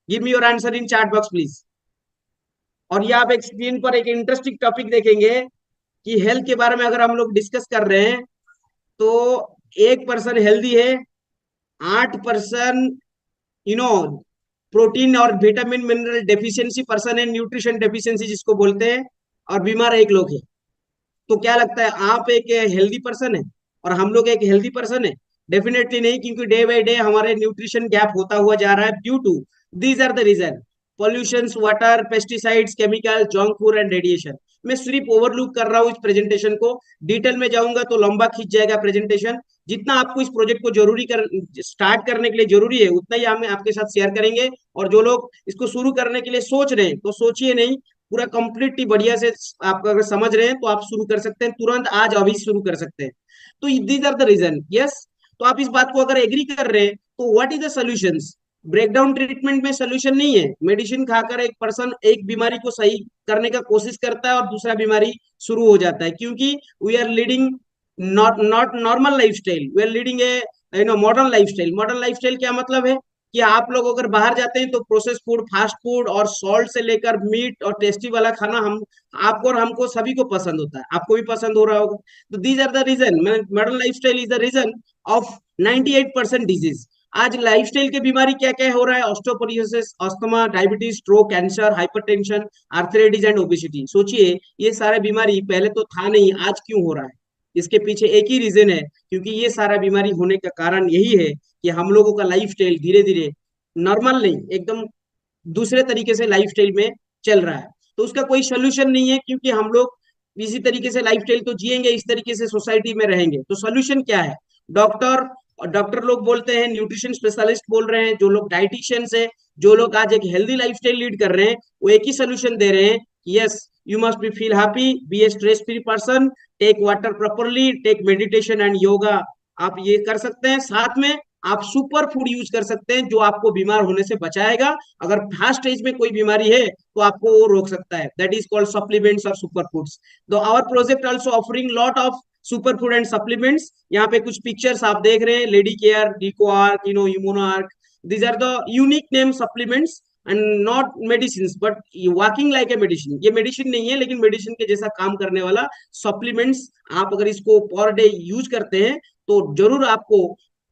Speaker 1: Give me your answer in chat box please. और ये आप एक स्क्रीन पर एक इंटरेस्टिंग टॉपिक देखेंगे कि हेल्थ के बारे में अगर हम लोग डिस्कस कर रहे हैं, तो 1% हेल्दी है, 8% यू नो प्रोटीन और विटामिन मिनरल डेफिशिएंसी पर्सन है, न्यूट्रिशन डेफिशिएंसी जिसको बोलते हैं, और बीमार एक लोग है। तो क्या लगता है, आप एक हेल्दी पर्सन है और हम लोग एक हेल्दी पर्सन है? डेफिनेटली नहीं, क्योंकि डे बाय डे हमारे न्यूट्रिशन गैप होता हुआ जा रहा है due to these are the reason, pollution, water, pesticides, chemical, junk food and radiation. मैं सिर्फ ओवरलुक कर रहा हूँ इस प्रेजेंटेशन को, डिटेल में जाऊंगा तो लंबा खींच जाएगा प्रेजेंटेशन। जितना आपको इस प्रोजेक्ट को जरूरी कर स्टार्ट करने के लिए जरूरी है, उतना ही हम आपके साथ शेयर करेंगे। और जो लोग इसको शुरू करने के लिए सोच रहे हैं तो सोचिए नहीं, पूरा कंप्लीटली बढ़िया से आप अगर समझ रहे हैं तो आप शुरू कर सकते हैं, तुरंत आज अभी शुरू कर सकते हैं। तो these are the reason, yes. तो आप इस बात को अगर एग्री कर रहे हैं तो what is the solutions? Breakdown treatment में सोल्यूशन नहीं है। मेडिसिन खाकर एक पर्सन एक बीमारी को सही करने का कोशिश करता है और दूसरा बीमारी शुरू हो जाता है, क्योंकि we are leading not normal life style, we are leading a modern life style. Modern life style क्या मतलब है कि आप लोग अगर बाहर जाते हैं तो प्रोसेस फूड, फास्ट फूड और सॉल्ट से लेकर मीट और टेस्टी वाला खाना हम आपको और हमको सभी को पसंद होता है, आपको भी पसंद हो रहा होगा। तो these are the reason, modern life style is the reason of 98% disease. आज लाइफस्टाइल के बीमारी क्या क्या हो रहा है? Osteoporosis, asthma, diabetes, stroke, cancer, hypertension, arthritis and obesity. सोचिए, ये सारे बीमारी पहले तो था नहीं, आज क्यों हो रहा है? इसके पीछे एक ही रीजन है, क्योंकि ये सारा बीमारी होने का कारण यही है कि हम लोगों का लाइफ स्टाइल धीरे धीरे नॉर्मल नहीं, एकदम दूसरे तरीके से लाइफ स्टाइल में चल रहा है। तो उसका कोई सोल्यूशन नहीं है, क्योंकि हम लोग इसी तरीके से लाइफ स्टाइल तो जिएंगे, इस तरीके से सोसाइटी में रहेंगे। तो सोल्यूशन क्या है? डॉक्टर, और डॉक्टर लोग बोलते हैं, न्यूट्रिशन स्पेशलिस्ट बोल रहे हैं, जो लोग डाइटिशियंस है, जो लोग आज एक हेल्दी लाइफस्टाइल लीड कर रहे हैं, वो एक ही सोल्यूशन दे रहे हैं, yes, you must be feel happy, be a stress free person, take water properly, take meditation and yoga. आप ये कर सकते हैं, साथ में आप सुपर फूड यूज कर सकते हैं, जो आपको बीमार होने से बचाएगा। अगर फास्ट स्टेज में कोई बीमारी है तो आपको वो रोक सकता है, दैट इज कॉल्ड सप्लीमेंट्स और सुपर फूड्स। तो our project also offering lot of super food and supplements. यहाँ पे कुछ पिक्चर्स आप देख रहे हैं, lady care, Dico Arc, Immuno Arc, these are the unique name supplements and not medicine, but working like a medicine. ये medicine नहीं है, लेकिन मेडिसिन के जैसा काम करने वाला सप्लीमेंट्स। आप अगर इसको पर डे यूज करते हैं तो जरूर आपको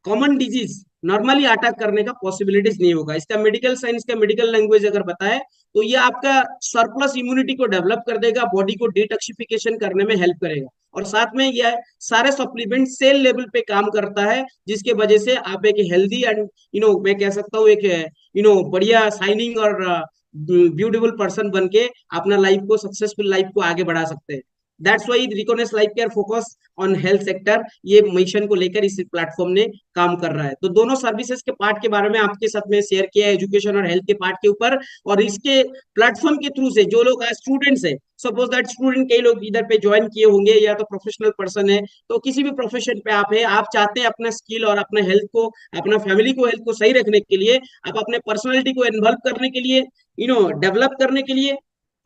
Speaker 1: कॉमन डिजीज नॉर्मली अटैक करने का पॉसिबिलिटीज नहीं होगा। इसका मेडिकल साइंस का मेडिकल लैंग्वेज अगर बताए तो ये आपका सरप्लस इम्यूनिटी को डेवलप कर देगा, बॉडी को डिटॉक्सिफिकेशन करने में हेल्प करेगा। और साथ में यह सारे सप्लीमेंट सेल लेवल पे काम करता है, जिसके वजह से आप एक हेल्दी एंड मैं कह सकता हूँ एक बढ़िया शाइनिंग और ब्यूटीफुल पर्सन बन के अपना लाइफ को, सक्सेसफुल लाइफ को आगे बढ़ा सकते हैं। That's why Recognise Life Care focus on health sector, ये मिशन को लेकर इस प्लेटफॉर्म ने काम कर रहा है। तो दोनों सर्विसेज के पार्ट के बारे में आपके साथ में शेयर किया है, एजुकेशन और हेल्थ के पार्ट के ऊपर। और इसके प्लेटफॉर्म के थ्रू से जो लोग स्टूडेंट्स है, सपोज दैट स्टूडेंट कई लोग इधर पे ज्वाइन किए होंगे या तो प्रोफेशनल पर्सन है, तो किसी भी प्रोफेशन पे आप है, आप चाहते हैं अपना स्किल और अपना हेल्थ को, अपना फैमिली को हेल्थ को सही रखने के लिए, आप अपने पर्सनैलिटी को इन्वॉल्व करने के लिए, डेवलप करने के लिए,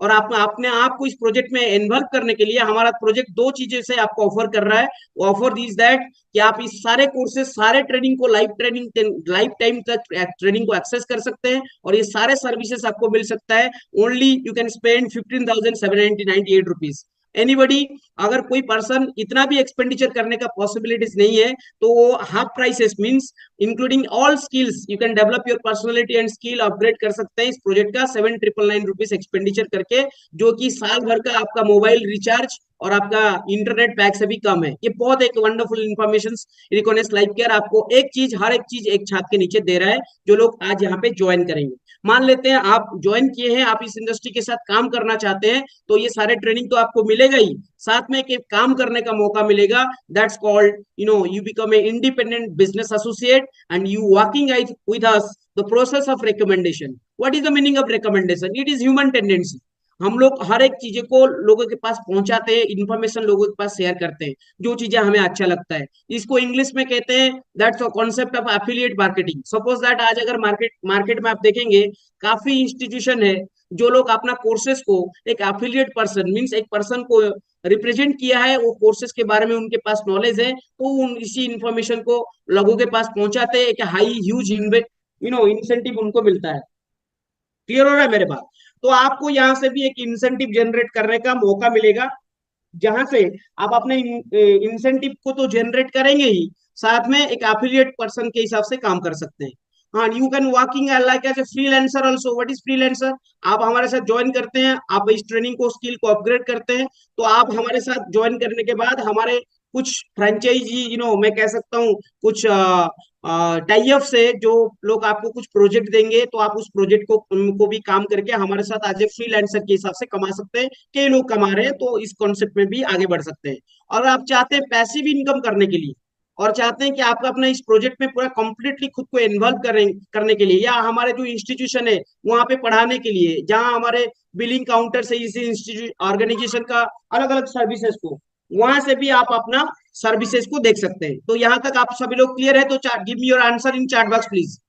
Speaker 1: और आप अपने आप को इस प्रोजेक्ट में इन्वॉल्व करने के लिए हमारा प्रोजेक्ट दो चीजें से आपको ऑफर कर रहा है। वो ऑफर दिस दैट कि आप इस सारे कोर्सेज, सारे ट्रेनिंग को लाइफ टाइम तक ट्रेनिंग को एक्सेस कर सकते हैं, और ये सारे सर्विसेज आपको मिल सकता है only you can spend 15,798 rupees. Anybody, अगर कोई पर्सन इतना भी एक्सपेंडिचर करने का पॉसिबिलिटीज नहीं है, तो वो half prices means including all skills, you can develop your personality and skill, upgrade कर सकते हैं इस प्रोजेक्ट का 7,999 रुपीज एक्सपेंडिचर करके, जो कि साल भर का आपका मोबाइल रिचार्ज और आपका इंटरनेट पैक से भी कम है। ये बहुत एक वंडरफुल इंफॉर्मेशन रिकॉग्निज लाइफ केयर आपको एक चीज, हर एक चीज एक छात के नीचे दे रहा है, जो लोग आज यहाँ पे ज्वाइन करेंगे। मान लेते हैं आप ज्वाइन किए हैं, आप इस इंडस्ट्री के साथ काम करना चाहते हैं, तो ये सारे ट्रेनिंग तो आपको मिलेगा ही, साथ में एक काम करने का मौका मिलेगा। That's called you become a independent business associate and you working with us the process of recommendation. What is the meaning of recommendation? It is human tendency. हम लोग हर एक चीज को लोगों के पास पहुंचाते हैं, इंफॉर्मेशन लोगों के पास शेयर करते हैं, जो चीजें हमें अच्छा लगता है। इसको इंग्लिश में कहते हैं, that's a concept of affiliate marketing. Suppose that आज अगर मार्केट मार्केट में आप देखेंगे, काफी इंस्टीट्यूशन है जो लोग अपना कोर्सेज को एक एफिलिएट पर्सन मींस एक पर्सन को रिप्रेजेंट किया है, वो कोर्सेज के बारे में उनके पास नॉलेज है, तो इसी इंफॉर्मेशन को लोगों के पास पहुंचाते हैं, एक हाई ह्यूज इंसेंटिव उनको मिलता है। क्लियर हो रहा है मेरे बात? तो आपको यहाँ से भी एक इंसेंटिव जनरेट करने का मौका मिलेगा, जहां से आप अपने इंसेंटिव को तो जनरेट करेंगे ही, साथ में एक एफिलिएट पर्सन के हिसाब से काम कर सकते हैं। हाँ, you can working like as a freelancer also. What is freelancer? आप हमारे साथ ज्वाइन करते हैं, आप इस ट्रेनिंग को स्किल को अपग्रेड करते हैं, तो आप हमारे साथ ज्वाइन करने के बाद हमारे कुछ फ्रेंचाइजी, मैं कह सकता हूँ कुछ टाई अप से जो लोग आपको कुछ प्रोजेक्ट देंगे, तो आप उस प्रोजेक्ट को उनको भी काम करके हमारे साथ एज ए फ्रीलांसर के हिसाब से कमा सकते हैं। कई लोग कमा रहे हैं, तो इस कॉन्सेप्ट में भी आगे बढ़ सकते हैं। और आप चाहते हैं पैसिव इनकम करने के लिए, और चाहते हैं कि आपका अपना इस प्रोजेक्ट में पूरा कंप्लीटली खुद को इन्वॉल्व करने के लिए, या हमारे जो इंस्टीट्यूशन है वहां पे पढ़ाने के लिए, जहां हमारे बिलिंग काउंटर से इस इंस्टीट्यूट ऑर्गेनाइजेशन का अलग अलग सर्विसेज को, वहां से भी आप अपना सर्विसेज को देख सकते हैं। तो यहाँ तक आप सभी लोग क्लियर है? तो give me your answer in chat box please.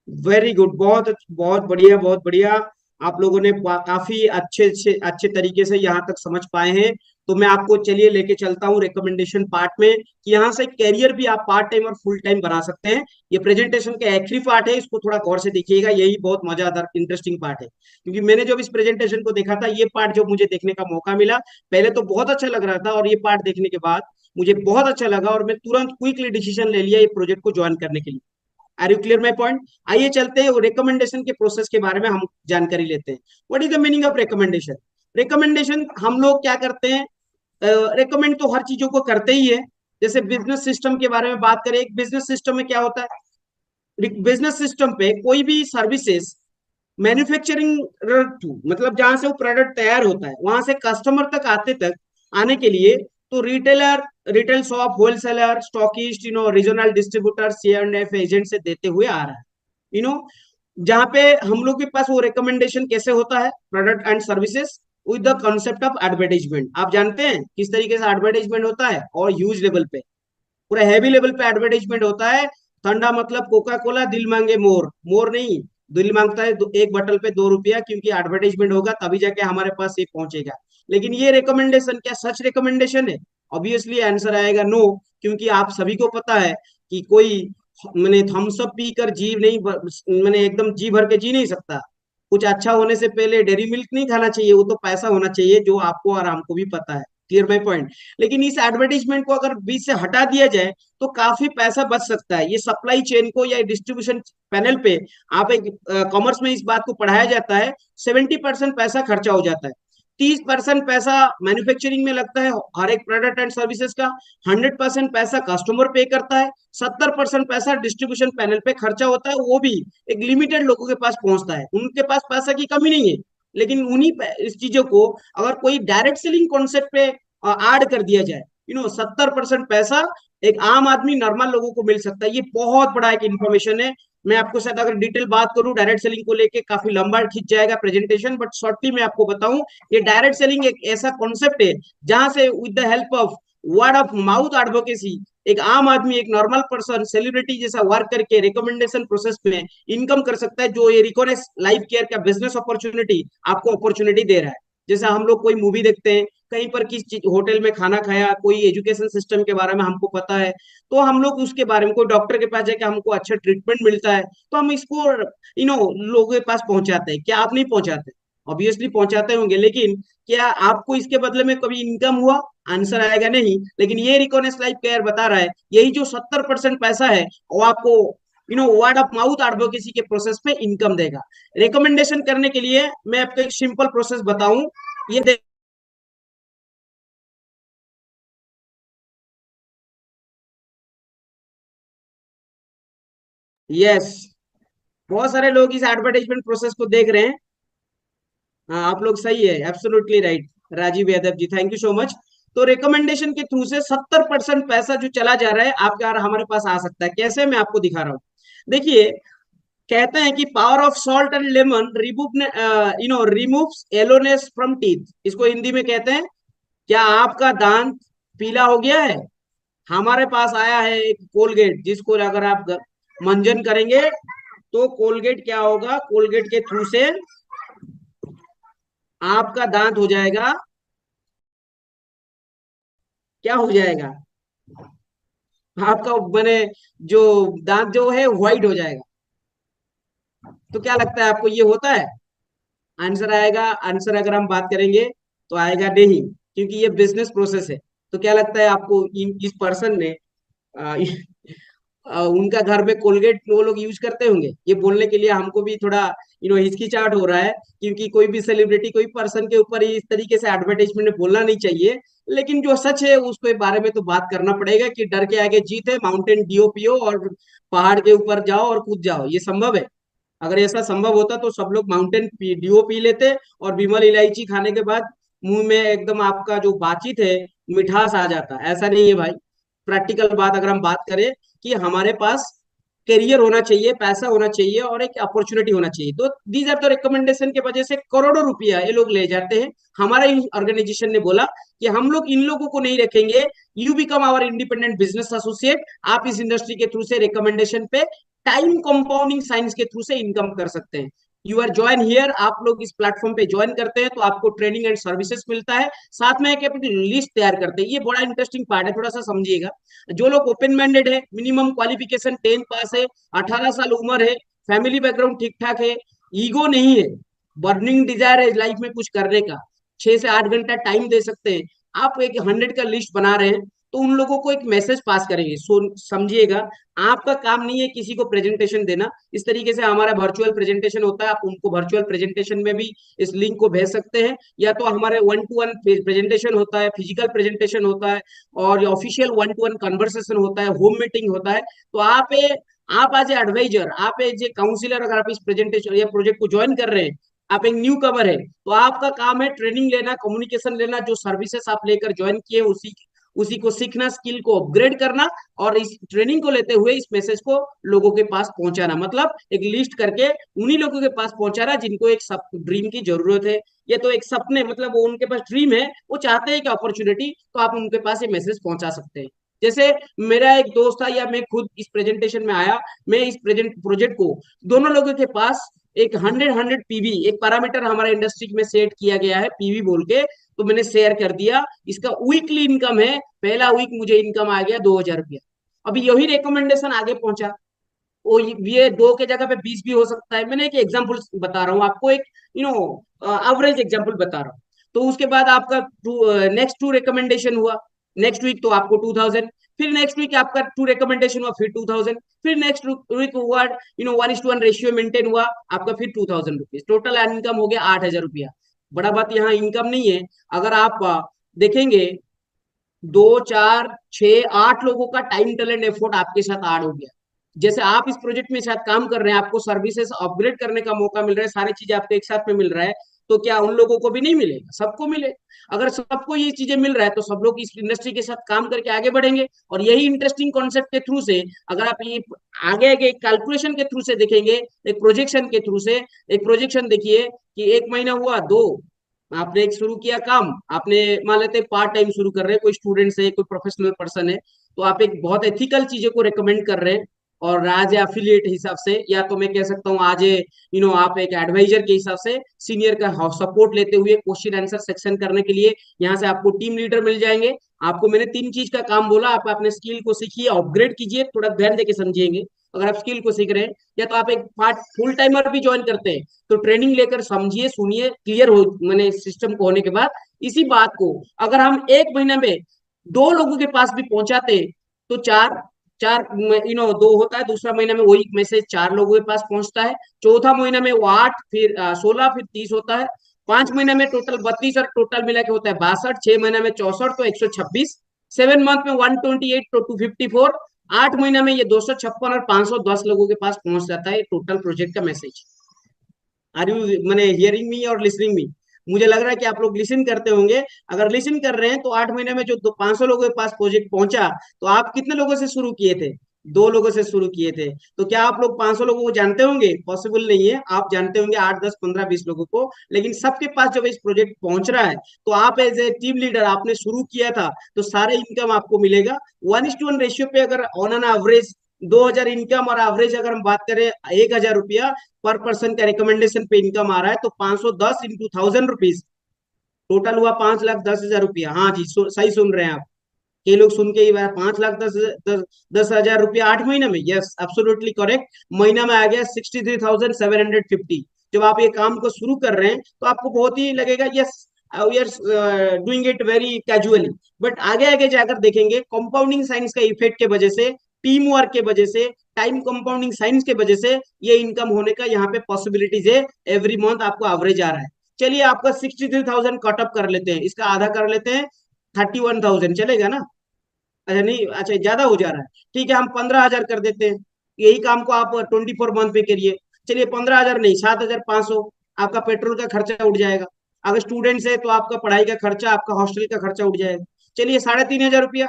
Speaker 1: Very good, बहुत बहुत बढ़िया, बहुत बढ़िया। आप लोगों ने काफी अच्छे अच्छे अच्छे तरीके से यहाँ तक समझ पाए हैं। तो मैं आपको चलिए लेके चलता हूँ रिकमेंडेशन पार्ट में, कि यहाँ से कैरियर भी आप पार्ट टाइम और फुल टाइम बना सकते हैं। ये प्रेजेंटेशन का आखिरी पार्ट है, इसको थोड़ा गौर से देखिएगा, यही बहुत मजेदार इंटरेस्टिंग पार्ट है। क्योंकि मैंने जब इस प्रेजेंटेशन को देखा था, ये पार्ट जब मुझे देखने का मौका मिला, पहले तो बहुत अच्छा लग रहा था, और ये पार्ट देखने के बाद मुझे बहुत अच्छा लगा, और मैं तुरंत क्विकली डिसीजन ले लिया ये प्रोजेक्ट को ज्वाइन करने के लिए। Are you clear my point? आइए चलते हैं रिकमेंडेशन के प्रोसेस के बारे में हम जानकारी लेते हैं। What is the meaning of recommendation? Recommendation हम लोग क्या करते हैं? रिकमेंड तो हर चीजों को करते ही है। जैसे बिजनेस सिस्टम के बारे में बात करें, एक बिजनेस सिस्टम में क्या होता है? बिजनेस सिस्टम पे कोई भी सर्विसेज मैन्युफैक्चरिंग टू, मतलब जहां से वो प्रोडक्ट तैयार होता है वहां से कस्टमर तक आने के लिए, तो retailer, retail shop, wholesaler, stockist, regional distributor, C&F agent से देते हुए आ रहा है। यू नो जहाँ पे हम लोग के पास वो रिकमेंडेशन कैसे होता है, product and services with the concept of advertisement. आप जानते हैं किस तरीके से एडवर्टाइजमेंट होता है, और ह्यूज लेवल पे, पूरा हैवी लेवल पे एडवर्टाइजमेंट होता है। ठंडा मतलब कोका कोला, दिल मांगे मोर, मोर नहीं, दिल मांगता है एक बोतल पे 2 रुपया, क्योंकि एडवर्टाइजमेंट होगा तभी जाके हमारे पास ये पहुंचेगा। लेकिन ये रिकमेंडेशन क्या सच रिकमेंडेशन है? ऑब्वियसली आंसर आएगा नो, क्योंकि आप सभी को पता है कि कोई मैंने थम्स अप पीकर जी नहीं, मैंने एकदम जी भर के जी नहीं सकता। कुछ अच्छा होने से पहले डेरी मिल्क नहीं खाना चाहिए, वो तो पैसा होना चाहिए, जो आपको और हमको भी पता है। Clear my point. लेकिन इस एडवर्टीजमेंट को अगर बीच से हटा दिया जाए तो काफी पैसा बच सकता है। ये सप्लाई चेन को या डिस्ट्रीब्यूशन पैनल पे, आप एक कॉमर्स में इस बात को पढ़ाया जाता है, 70% पैसा खर्चा हो जाता है, 30% पैसा मैन्युफैक्चरिंग में लगता है हर एक प्रोडक्ट एंड सर्विसेज का, 100% पैसा कस्टमर पे करता है, 70% पैसा डिस्ट्रीब्यूशन पैनल पे खर्चा होता है, वो भी एक लिमिटेड लोगों के पास पहुंचता है। उनके पास पैसा की कमी नहीं है, लेकिन उन्हीं इस चीजों को अगर कोई डायरेक्ट सेलिंग कॉन्सेप्ट पे ऐड कर दिया जाए, 70% पैसा एक आम आदमी नॉर्मल लोगों को मिल सकता है। ये बहुत बड़ा एक इन्फॉर्मेशन है। मैं आपको शायद अगर डिटेल बात करूं डायरेक्ट सेलिंग को लेके काफी लंबा खींच जाएगा प्रेजेंटेशन, बट शॉर्टली मैं आपको बताऊं, ये डायरेक्ट सेलिंग एक ऐसा कॉन्सेप्ट है जहां से with the help of word of mouth advocacy एक आम आदमी, एक नॉर्मल पर्सन सेलिब्रिटी जैसा वर्क करके रिकमेंडेशन प्रोसेस में इनकम कर सकता है, जो ये रिकोनेस लाइफ केयर का बिजनेस अपॉर्चुनिटी आपको अपॉर्चुनिटी दे रहा है। जैसा हम लोग कोई मूवी देखते हैं, कहीं पर किस होटल में खाना खाया, कोई एजुकेशन सिस्टम के बारे में हमको पता है, तो हम लोग उसके बारे में, कोई डॉक्टर के पास जाके हमको अच्छा ट्रीटमेंट मिलता है, तो हम इसको लोगों के पास पहुंचाते हैं। क्या आप नहीं पहुंचाते? ऑब्वियसली पहुंचाते होंगे, लेकिन क्या आपको इसके बदले में कभी इनकम हुआ? आंसर आएगा नहीं। लेकिन ये रिकॉर्नेस लाइफ केयर बता रहा है यही जो 70% पैसा है वो आपको वर्ड ऑफ माउथ एडवोकेसी के प्रोसेस पे इनकम देगा। रिकमेंडेशन करने के लिए मैं आपको एक सिंपल प्रोसेस बताऊं, ये यस, बहुत सारे लोग इस एडवर्टाइजमेंट प्रोसेस को देख रहे हैं। हाँ, आप लोग सही है, absolutely right. Rajiv Yadav ji, thank you so much. तो रिकमेंडेशन के थ्रू से 70% पैसा जो चला जा रहा है आपके और हमारे पास आ सकता है। कैसे? मैं आपको दिखा रहा हूँ। देखिए, कहते हैं कि power of salt and lemon remove removes yellowness from teeth. इसको हिंदी में कहते हैं, क्या आपका दांत पीला हो गया है? हमारे पास आया है एक कोलगेट, जिसको अगर आप मंजन करेंगे तो कोलगेट क्या होगा, कोलगेट के थ्रू से आपका दांत हो जाएगा, क्या हो जाएगा, आपका बने जो दांत जो है व्हाइट हो जाएगा। तो क्या लगता है आपको, ये होता है? आंसर आएगा, आंसर अगर हम बात करेंगे तो आएगा नहीं, क्योंकि ये बिजनेस प्रोसेस है। तो क्या लगता है आपको, इस पर्सन ने उनका घर में कोलगेट वो लोग यूज करते होंगे? ये बोलने के लिए हमको भी थोड़ा हिचकिचाहट हो रहा है, क्योंकि कोई भी सेलिब्रिटी, कोई पर्सन के ऊपर इस तरीके से एडवर्टाइजमेंट में बोलना नहीं चाहिए। लेकिन जो सच है उसके बारे में तो बात करना पड़ेगा कि डर के आगे जीत है, माउंटेन डीओ पियो और पहाड़ के ऊपर जाओ और कूद जाओ। ये संभव है? अगर ऐसा संभव होता तो सब लोग माउंटेन डीओ पी लेते और विमल इलायची खाने के बाद मुंह में एकदम आपका जो बातचीत है मिठास आ जाता। ऐसा नहीं है भाई। प्रैक्टिकल बात अगर हम बात करें कि हमारे पास करियर होना चाहिए, पैसा होना चाहिए और एक अपॉर्चुनिटी होना चाहिए, तो दीज आर द रिकमेंडेशन के वजह से करोड़ों रुपया ये लोग ले जाते हैं। हमारा ऑर्गेनाइजेशन ने बोला कि हम लोग इन लोगों को नहीं रखेंगे, you become our independent business associate. आप इस इंडस्ट्री के थ्रू से रिकमेंडेशन पे टाइम कंपाउंडिंग साइंस के थ्रू से इनकम कर सकते हैं। यू आर ज्वाइन हियर, आप लोग इस प्लेटफॉर्म पे ज्वाइन करते हैं तो आपको ट्रेनिंग एंड सर्विसेज मिलता है, साथ में एक अपनी लिस्ट तैयार करते हैं। ये बड़ा इंटरेस्टिंग पार्ट है, थोड़ा सा समझिएगा। जो लोग ओपन माइंडेड है, मिनिमम क्वालिफिकेशन 10 पास है, 18 साल उम्र है, फैमिली बैकग्राउंड ठीक ठाक है, ईगो नहीं है, बर्निंग डिजायर है लाइफ में कुछ करने का, 6 से 8 घंटा टाइम दे सकते हैं, आप एक 100 का लिस्ट बना रहे हैं, तो उन लोगों को एक मैसेज पास करेंगे। सो समझिएगा, आपका काम नहीं है किसी को प्रेजेंटेशन देना। इस तरीके से हमारा वर्चुअल प्रेजेंटेशन होता है, आप उनको वर्चुअल प्रेजेंटेशन में भी इस लिंक को भेज सकते हैं, या तो हमारे 1-to-1 प्रेजेंटेशन होता है, फिजिकल प्रेजेंटेशन होता है, और ऑफिशियल 1-to-1 कन्वर्सेशन होता है, होम मीटिंग होता है। तो आप एज ए एडवाइजर, आप एज ए काउंसिलर, अगर आप इस प्रेजेंटेशन या प्रोजेक्ट को ज्वाइन कर रहे हैं, आप एक न्यू कवर है, तो आपका काम है ट्रेनिंग लेना, कम्युनिकेशन लेना, जो सर्विसेज आप लेकर ज्वाइन किए उसी उसी को सीखना, स्किल को अपग्रेड करना, और इस ट्रेनिंग को लेते हुए इस मैसेज को लोगों के पास पहुंचाना, मतलब एक लिस्ट करके उन्हीं लोगों के पास पहुंचाना जिनको एक सब ड्रीम की जरूरत है। ये तो एक सपने, मतलब वो उनके पास ड्रीम है, वो चाहते हैं कि अपॉर्चुनिटी, तो आप उनके पास ये मैसेज पहुंचा सकते हैं। जैसे मेरा एक दोस्त था, या मैं खुद इस प्रेजेंटेशन में आया, मैं इस प्रोजेक्ट को दोनों लोगों के पास एक 100 पीवी, एक पैरामीटर हमारे इंडस्ट्री में सेट किया गया है पीवी बोल के, तो मैंने शेयर कर दिया। इसका वीकली इनकम है, पहला वीक मुझे इनकम आ गया 2,000 रुपया। अभी यही रिकमेंडेशन आगे पहुंचा, वो ये 2 के जगह पे 20 भी हो सकता है। मैंने एक एग्जांपल बता रहा हूँ आपको, एक एवरेज एग्जांपल बता रहा हूँ। तो उसके बाद आपका नेक्स्ट टू रिकमेंडेशन हुआ, नेक्स्ट वीक तो आपको 2000, फिर नेक्स्ट वीक आपका टू रिकमेंडेशन हुआ फिर 2000, फिर नेक्स्ट वीक हुआ 1:1 रेशियो मेंटेन हुआ आपका फिर 2000 रुपीज, टोटल इनकम हो गया 8000 रुपया। बड़ा बात यहाँ इनकम नहीं है, अगर आप देखेंगे 2 4 6 8 लोगों का टाइम टैलेंट एफर्ट आपके साथ ऐड हो गया। जैसे आप इस प्रोजेक्ट में साथ काम कर रहे हैं, आपको सर्विसेज अपग्रेड करने का मौका मिल रहा है, सारी चीजें आपको एक साथ में मिल रहा है, तो क्या उन लोगों को भी नहीं मिलेगा? सबको मिले। अगर सबको ये चीजें मिल रहा है तो सब लोग इस इंडस्ट्री के साथ काम करके आगे बढ़ेंगे। और यही इंटरेस्टिंग कॉन्सेप्ट के थ्रू से अगर आप ये आगे आगे कैलकुलेशन के थ्रू से देखेंगे, एक प्रोजेक्शन के थ्रू से, एक प्रोजेक्शन देखिए कि 1 महीना हुआ, दो, आपने एक शुरू किया काम, आपने मान लेते पार्ट टाइम शुरू कर रहे हैं, कोई स्टूडेंट है, कोई प्रोफेशनल पर्सन है, तो आप एक बहुत एथिकल चीजों को रेकमेंड कर रहे हैं, और आज एफिलिएट हिसाब से, या तो मैं कह सकता हूँ आज आप एक एडवाइजर के हिसाब से सीनियर का सपोर्ट लेते हुए क्वेश्चन आंसर सेक्शन करने के लिए यहाँ से आपको टीम लीडर मिल जाएंगे। आपको मैंने 3 चीज का काम बोला, आप अपने स्किल को सीखिए, अपग्रेड कीजिए, थोड़ा ध्यान देके समझिएंगे। अगर आप स्किल को सीख रहे हैं, या तो आप एक पार्ट फुल टाइमर भी ज्वाइन करते हैं, तो ट्रेनिंग लेकर समझिए, सुनिए, क्लियर हो मैंने सिस्टम को होने के बाद इसी बात को अगर हम 1 महीने में 2 लोगों के पास भी पहुंचाते, तो चार चार 2 होता है, दूसरा महीना में वही मैसेज 4 लोगों के पास पहुंचता है, चौथा महीना में वो 8, फिर 16, फिर 30 होता है, 5 महीना में टोटल 32, और टोटल मिला के होता है 62, 6 महीना में 64 तो 126, 7 मंथ में 128 तो 254, 8 महीना में ये 256 और 510 लोगों के पास पहुंच जाता है टोटल प्रोजेक्ट का मैसेज। आर यू मैंने हियरिंग मी और लिसनिंग मी? मुझे लग रहा है कि आप लोग लिसन करते होंगे। अगर लिसन कर रहे हैं तो 8 महीने में जो 500 लोगों के पास प्रोजेक्ट पहुंचा, तो आप कितने लोगों से शुरू किए थे? 2 लोगों से शुरू किए थे। तो क्या आप लोग 500 लोगों को जानते होंगे? पॉसिबल नहीं है। आप जानते होंगे 8 10 15 20 लोगों को, लेकिन सबके पास जब इस प्रोजेक्ट पहुंच रहा है, तो आप एज ए टीम लीडर आपने शुरू किया था, तो सारे इनकम आपको मिलेगा 1:1 रेशियो पे। अगर ऑन एन एवरेज 2000 इनकम और एवरेज अगर हम बात करें 1000 रुपया पर पर्सन का रिकमेंडेशन पे इनकम आ रहा है, तो 510 इंटू 1000 रुपीज, टोटल हुआ 5,10,000 रुपया। हाँ जी, सही सुन रहे हैं आप। कई लोग सुन के ही 5,10,000 रुपया 8 महीने में, यस एब्सोल्युटली करेक्ट। महीना में आ गया 63,750। जब आप ये काम को शुरू कर रहे हैं तो आपको बहुत ही लगेगा yes we are doing it very casually, but आगे आगे जाकर देखेंगे कंपाउंडिंग साइंस का इफेक्ट के वजह से, टीम वर्क के वजह से, टाइम कंपाउंडिंग साइंस के वजह से ये इनकम होने का यहाँ पे पॉसिबिलिटीज है। एवरी मंथ आपको एवरेज आ रहा है। चलिए आपका 63,000 कट ऑफ कर लेते हैं, इसका आधा कर लेते हैं, 31,000 चलेगा ना? अच्छा नहीं, अच्छा ज्यादा हो जा रहा है, ठीक है हम 15,000 कर देते हैं। यही काम को आप 24 मंथ पे करिए। चलिए 15,000 नहीं, 7,500 आपका पेट्रोल का खर्चा उठ जाएगा। अगर स्टूडेंट्स है तो आपका पढ़ाई का खर्चा, आपका हॉस्टल का खर्चा उठ जाएगा। चलिए 3,500 रुपया,